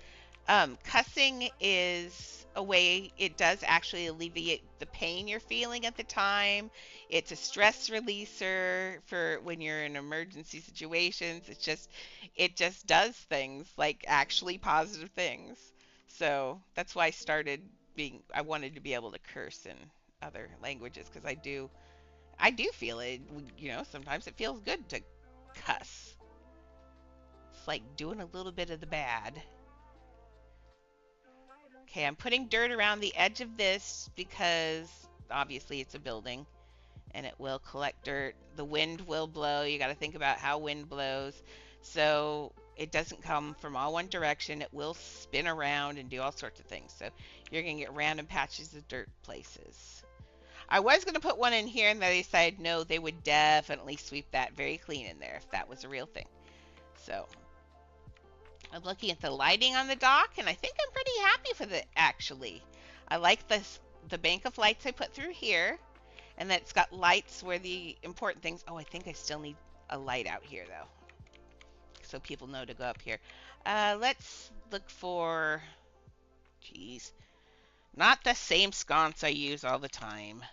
Cussing is a way, it does actually alleviate the pain you're feeling at the time. It's a stress releaser for when you're in emergency situations. It just does things, like actually positive things. So that's why I wanted to be able to curse in other languages, because I do feel it. You know, sometimes it feels good to cuss. It's like doing a little bit of the bad. Okay, I'm putting dirt around the edge of this because obviously it's a building and it will collect dirt. The wind will blow. You got to think about how wind blows. So it doesn't come from all one direction. It will spin around and do all sorts of things. So you're going to get random patches of dirt places. I was going to put one in here, and they decided no, they would definitely sweep that very clean in there if that was a real thing. So I'm looking at the lighting on the dock, and I think I'm pretty happy with it, actually. I like the bank of lights I put through here, and then it's got lights where the important things. Oh, I think I still need a light out here, though, so people know to go up here. Let's look for, geez, Not the same sconce I use all the time.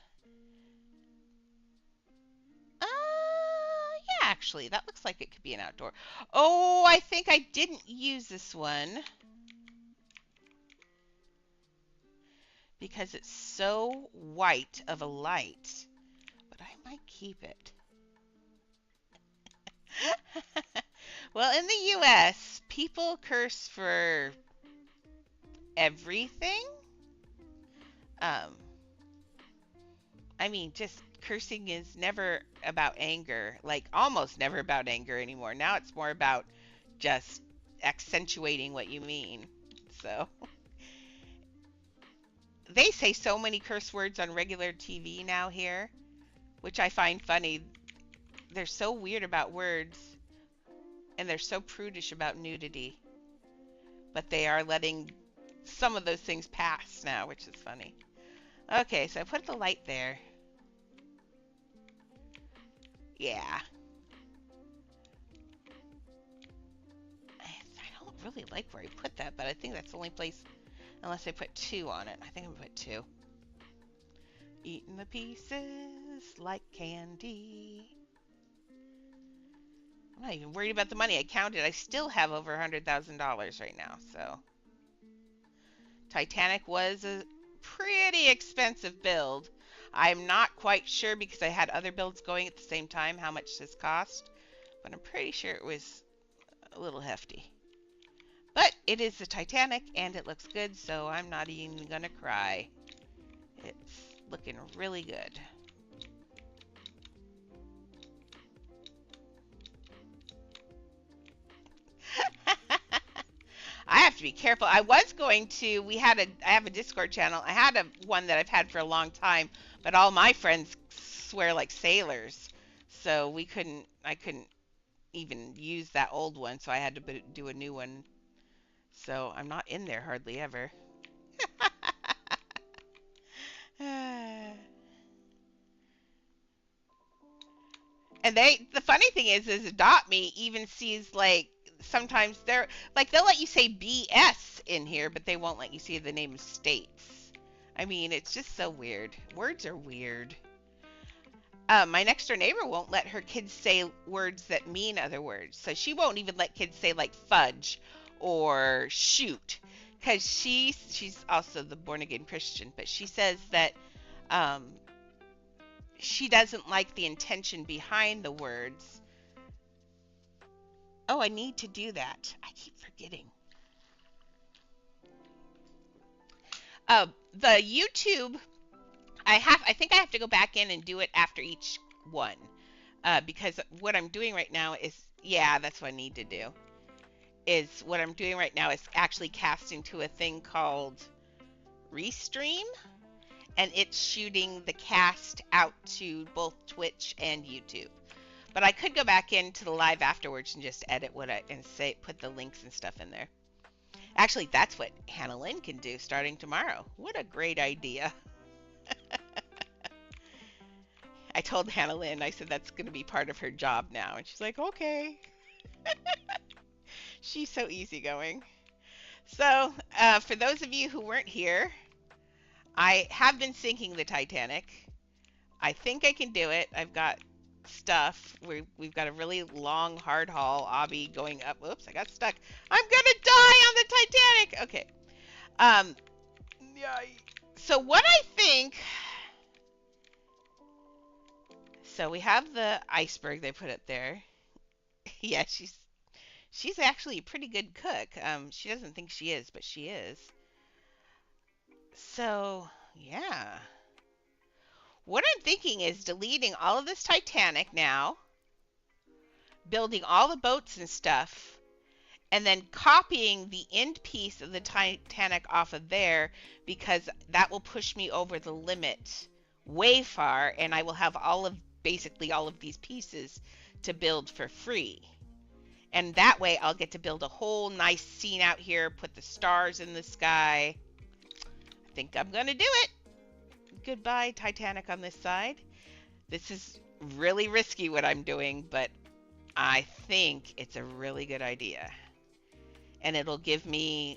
Yeah, actually, that looks like it could be an outdoor. Oh, I think I didn't use this one because it's so white of a light, but I might keep it. Well, in the US, people curse for everything. Um, I mean, just cursing is never about anger, like almost never about anger anymore. Now it's more about just accentuating what you mean. So they say so many curse words on regular TV now here, which I find funny. They're so weird about words and they're so prudish about nudity, but they are letting some of those things pass now, which is funny. Okay, so I put the light there. Yeah. I don't really like where I put that, but I think that's the only place, unless I put 2 on it. I think I'm gonna put 2. Eating the pieces like candy. I'm not even worried about the money. I counted. I still have over $100,000 right now. So Titanic was a pretty expensive build. I'm not quite sure because I had other builds going at the same time how much this cost, but I'm pretty sure it was a little hefty. But it is the Titanic and it looks good, so I'm not even gonna cry. It's looking really good. I have to be careful. I was going to, I have a Discord channel. I had one that I've had for a long time, but all my friends swear like sailors. So I couldn't even use that old one, so I had to do a new one. So I'm not in there hardly ever. And the funny thing is Adopt Me even sees like sometimes they'll let you say BS in here, but they won't let you see the name of states. I mean, it's just so weird. Words are weird. My next door neighbor won't let her kids say words that mean other words. So she won't even let kids say like fudge or shoot, because she's also the born again Christian, but she says that um, she doesn't like the intention behind the words. Oh, I need to do that. I keep forgetting. The YouTube, I think I have to go back in and do it after each one. Because what I'm doing right now is, yeah, that's what I need to do. Is what I'm doing right now is actually casting to a thing called Restream, and it's shooting the cast out to both Twitch and YouTube. But I could go back into the live afterwards and just edit and say put the links and stuff in there. Actually, that's what Hannah Lynn can do starting tomorrow. What a great idea. I told Hannah Lynn, I said that's going to be part of her job now. And she's like, okay. She's so easygoing. So, for those of you who weren't here, I have been sinking the Titanic. I think I can do it. I've got stuff. We've got a really long, hard haul obby going up. Oops, I got stuck. I'm gonna die on the Titanic. Okay. Yeah. So what I think. So we have the iceberg. They put it there. Yeah, she's actually a pretty good cook. She doesn't think she is, but she is. So yeah. What I'm thinking is deleting all of this Titanic now, building all the boats and stuff, and then copying the end piece of the Titanic off of there, because that will push me over the limit way far, and I will have basically all of these pieces to build for free. And that way I'll get to build a whole nice scene out here, put the stars in the sky. I think I'm going to do it. Goodbye, Titanic on this side. This is really risky what I'm doing, but I think it's a really good idea. And it'll give me...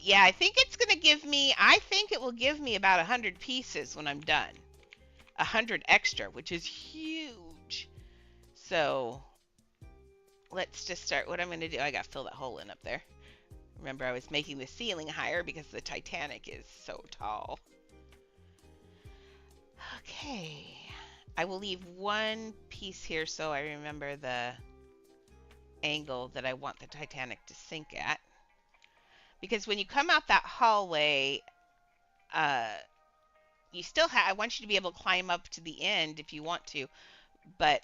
Yeah, I think it's gonna give me. I think it will give me about 100 pieces when I'm done. 100 extra, which is huge. So let's just start. What I'm gonna do? I gotta fill that hole in up there. Remember, I was making the ceiling higher because the Titanic is so tall. Okay. I will leave one piece here so I remember the angle that I want the Titanic to sink at. Because when you come out that hallway, uh, you still have. I want you to be able to climb up to the end if you want to, but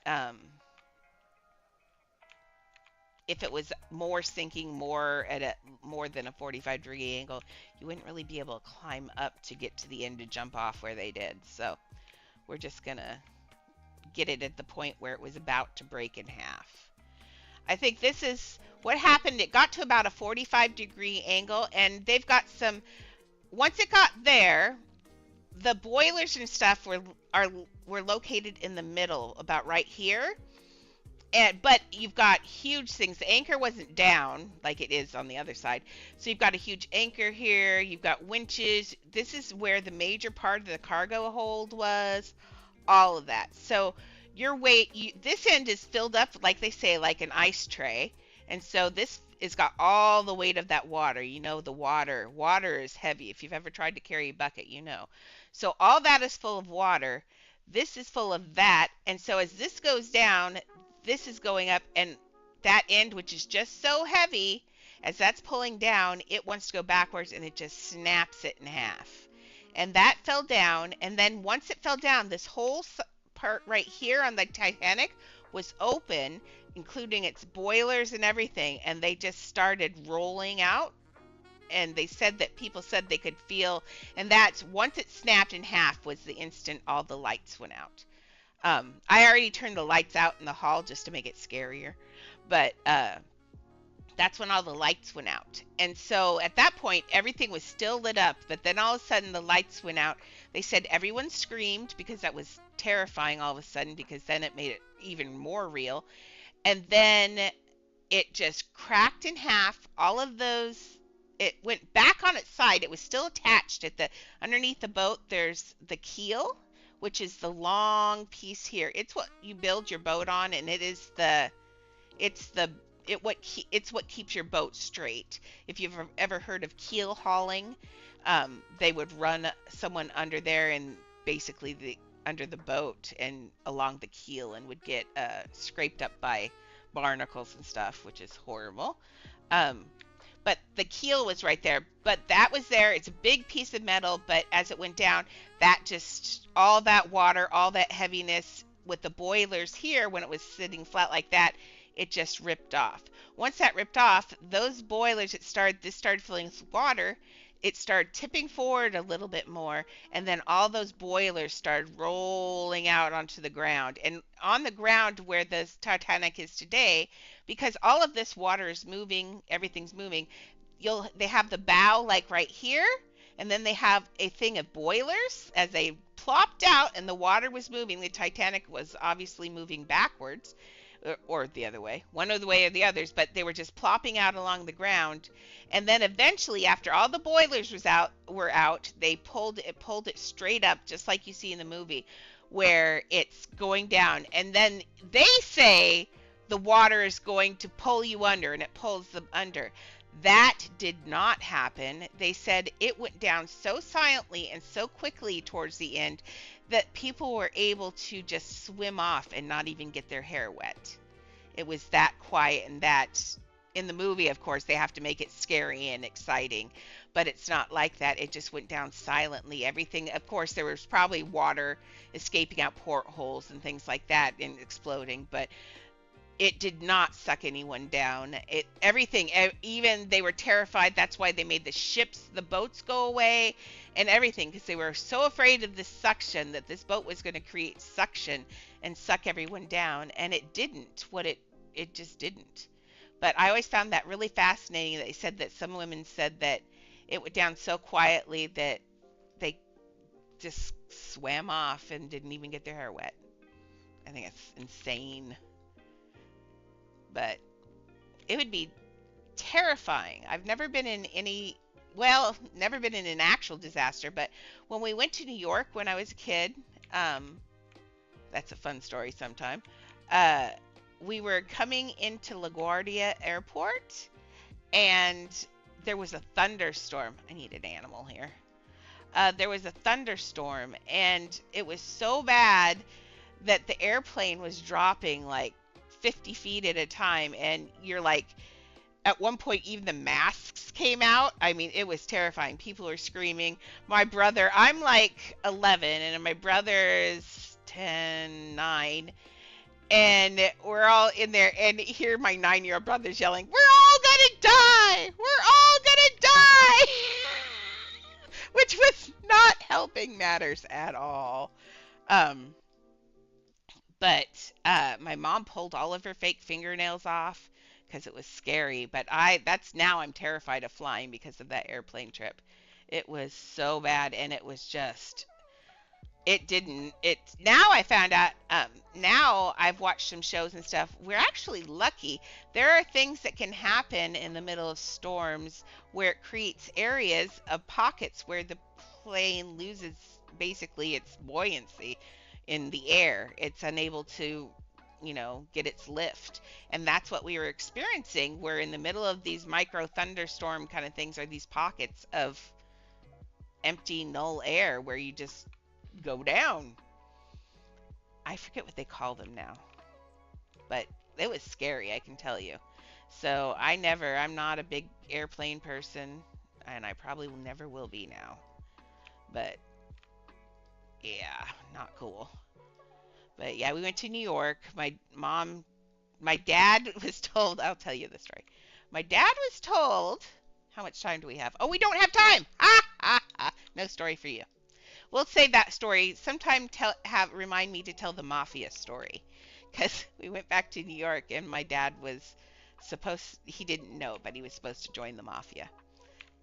if it was more sinking more at a more than a 45-degree angle, you wouldn't really be able to climb up to get to the end to jump off where they did. So we're just gonna get it at the point where it was about to break in half. I think this is what happened. It got to about a 45-degree angle, and they've got some. Once it got there, the boilers and stuff were located in the middle, about right here. But you've got huge things. The anchor wasn't down like it is on the other side. So you've got a huge anchor here. You've got winches. This is where the major part of the cargo hold was. All of that. So your weight, this end is filled up, like they say, like an ice tray. And so this has got all the weight of that water. You know, the water. Water is heavy. If you've ever tried to carry a bucket, you know. So all that is full of water. This is full of that. And so as this goes down, this is going up, and that end, which is just so heavy, as that's pulling down, it wants to go backwards, and it just snaps it in half. And that fell down, and then once it fell down, this whole part right here on the Titanic was open, including its boilers and everything, and they just started rolling out. And they said that people said they could feel, and that's once it snapped in half was the instant all the lights went out. I already turned the lights out in the hall just to make it scarier, but that's when all the lights went out. And so at that point, everything was still lit up, but then all of a sudden the lights went out. They said everyone screamed because that was terrifying all of a sudden, because then it made it even more real. And then it just cracked in half. All of those, it went back on its side. It was still attached at the underneath the boat. There's the keel, which is the long piece here. It's what you build your boat on, and it's what keeps your boat straight. If you've ever heard of keel hauling, they would run someone under there and basically under the boat and along the keel, and would get scraped up by barnacles and stuff, which is horrible. But the keel was right there. But that was there. It's a big piece of metal, but as it went down, that just, all that water, all that heaviness with the boilers here, when it was sitting flat like that, it just ripped off. Once that ripped off, those boilers, this started filling with water. It started tipping forward a little bit more, and then all those boilers started rolling out onto the ground. And on the ground where the Titanic is today, because all of this water is moving, everything's moving, they have the bow like right here, and then they have a thing of boilers. As they plopped out and the water was moving, the Titanic was obviously moving backwards, or the other way, one of the way or the others, but they were just plopping out along the ground. And then eventually, after all the boilers were out, they pulled it straight up, just like you see in the movie, where it's going down. And then they say the water is going to pull you under, and it pulls them under. That did not happen. They said it went down so silently and so quickly towards the end that people were able to just swim off and not even get their hair wet. It was that quiet, and that in the movie, of course, they have to make it scary and exciting, but it's not like that. It just went down silently. Everything, of course, there was probably water escaping out portholes and things like that and exploding, but it did not suck anyone down. Everything, even they were terrified. That's why they made the boats go away and everything, because they were so afraid of the suction, that this boat was going to create suction and suck everyone down. And it didn't. It just didn't. But I always found that really fascinating. They said that some women said that it went down so quietly that they just swam off and didn't even get their hair wet. I think it's insane. But it would be terrifying. I've never been in any well, never been in an actual disaster, but when we went to New York when I was a kid, um, that's a fun story sometime. Uh, we were coming into LaGuardia Airport, and there was a thunderstorm. I need an animal here. There was a thunderstorm, and it was so bad that the airplane was dropping like 50 feet at a time, and you're like, at one point even the masks came out. I mean, it was terrifying. People were screaming. My brother, I'm like 11 and my brother is 10, 9, and we're all in there, and here my 9-year-old brother's yelling, we're all gonna die, we're all gonna die, which was not helping matters at all. um but my mom pulled all of her fake fingernails off because it was scary. But that's now I'm terrified of flying because of that airplane trip. It was so bad, and it was just it didn't it now I found out, now I've watched some shows and stuff. We're actually lucky. There are things that can happen in the middle of storms where it creates areas of pockets where the plane loses basically its buoyancy in the air. It's unable to, get its lift. And that's what we were experiencing. We're in the middle of these micro thunderstorm kind of things, or these pockets of empty null air where you just go down. I forget what they call them now, but it was scary, I can tell you. So I'm not a big airplane person, and I probably never will be now. But yeah, not cool. But yeah, we went to New York. My dad was told, I'll tell you the story. My dad was told, how much time do we have? Oh, we don't have time. No story for you. We'll save that story sometime. Remind me to tell the mafia story, because we went back to New York and my dad was he didn't know, but he was supposed to join the mafia.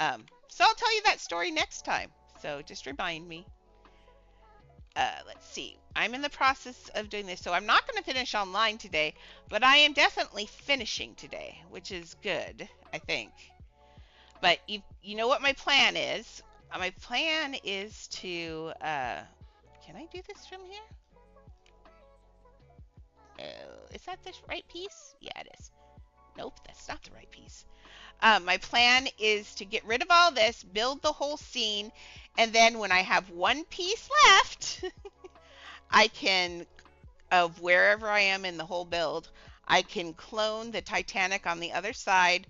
So I'll tell you that story next time. So just remind me. Let's see. I'm in the process of doing this, so I'm not going to finish online today, but I am definitely finishing today, which is good, I think. But you know what my plan is? My plan is to, can I do this from here? Is that the right piece? Yeah, it is. Nope, that's not the right piece. My plan is to get rid of all this, build the whole scene, and then when I have one piece left, I can, of wherever I am in the whole build, I can clone the Titanic on the other side,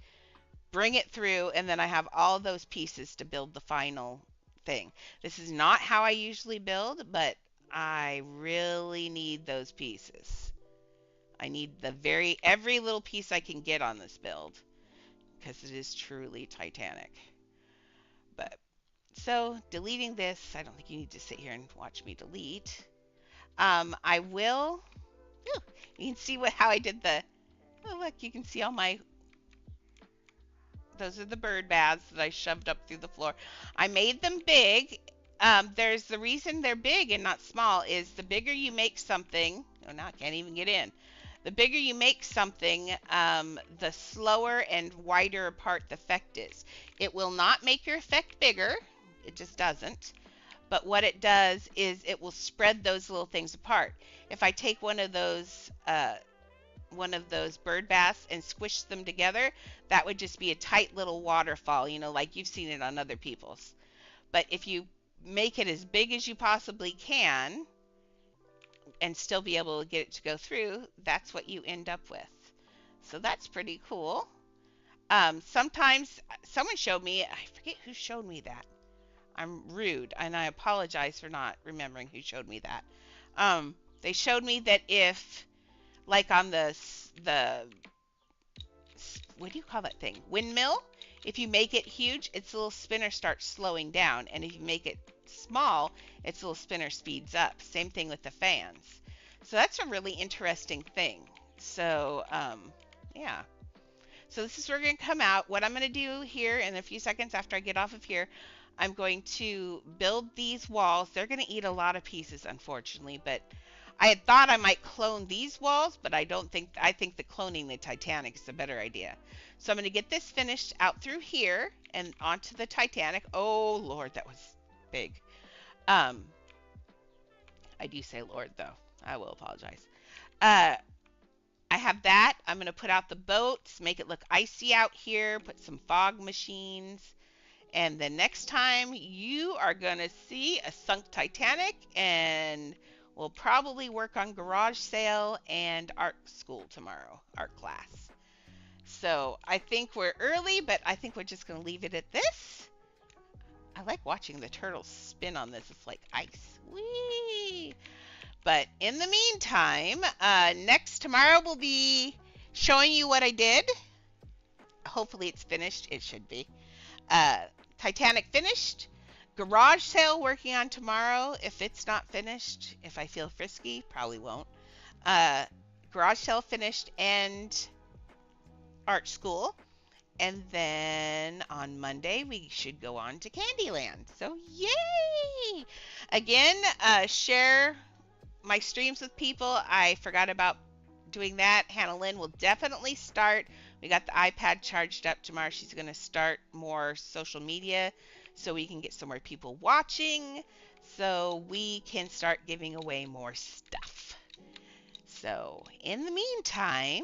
bring it through, and then I have all those pieces to build the final thing. This is not how I usually build, but I really need those pieces. I need every little piece I can get on this build, because it is truly Titanic. But so deleting this, I don't think you need to sit here and watch me delete. I will. Ooh, you can see how I did the. Oh, look, you can see all my. Those are the bird baths that I shoved up through the floor. I made them big. There's the reason they're big and not small is the bigger you make something. Oh, now I can't even get in. The bigger you make something, the slower and wider apart the effect is. It will not make your effect bigger. It just doesn't. But what it does is it will spread those little things apart. If I take one of those bird baths and squish them together, that would just be a tight little waterfall, like you've seen it on other people's. But if you make it as big as you possibly can and still be able to get it to go through, that's what you end up with. So that's pretty cool. Sometimes someone showed me, I forget who showed me that. I'm rude, and I apologize for not remembering who showed me that. They showed me that if, like on the what do you call that thing? Windmill. If you make it huge, its little spinner starts slowing down, and if you make it small, its little spinner speeds up. Same thing with the fans. So that's a really interesting thing. So yeah. So this is where we're going to come out. What I'm going to do here in a few seconds after I get off of here, I'm going to build these walls. They're going to eat a lot of pieces, unfortunately, but I had thought I might clone these walls, but I think that cloning the Titanic is a better idea. So I'm going to get this finished out through here and onto the Titanic. Oh, Lord, that was big. Um, I do say Lord, though. I will apologize. Uh, I have that. I'm going to put out the boats, make it look icy out here, put some fog machines. And the next time you are going to see a sunk Titanic, and we'll probably work on garage sale and art school tomorrow, art class. So I think we're early, but I think we're just going to leave it at this. I like watching the turtles spin on this. It's like ice. Whee! But in the meantime, tomorrow we'll be showing you what I did. Hopefully it's finished. It should be. Titanic finished. Garage sale working on tomorrow. If it's not finished, if I feel frisky, probably won't. Garage sale finished and art school. And then on Monday, we should go on to Candyland. So, yay! Again, share my streams with people. I forgot about doing that. Hannah Lynn will definitely start. We got the iPad charged up tomorrow. She's going to start more social media so we can get some more people watching, so we can start giving away more stuff. So, in the meantime,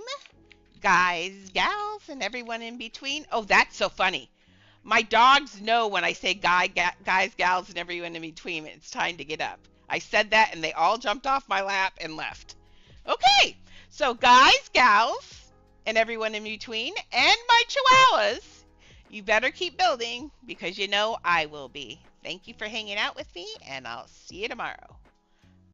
guys, gals, and everyone in between. Oh, that's so funny. My dogs know when I say guys, gals, and everyone in between, it's time to get up. I said that, and they all jumped off my lap and left. Okay, so guys, gals, and everyone in between, and my chihuahuas, you better keep building, because you know I will be. Thank you for hanging out with me, and I'll see you tomorrow.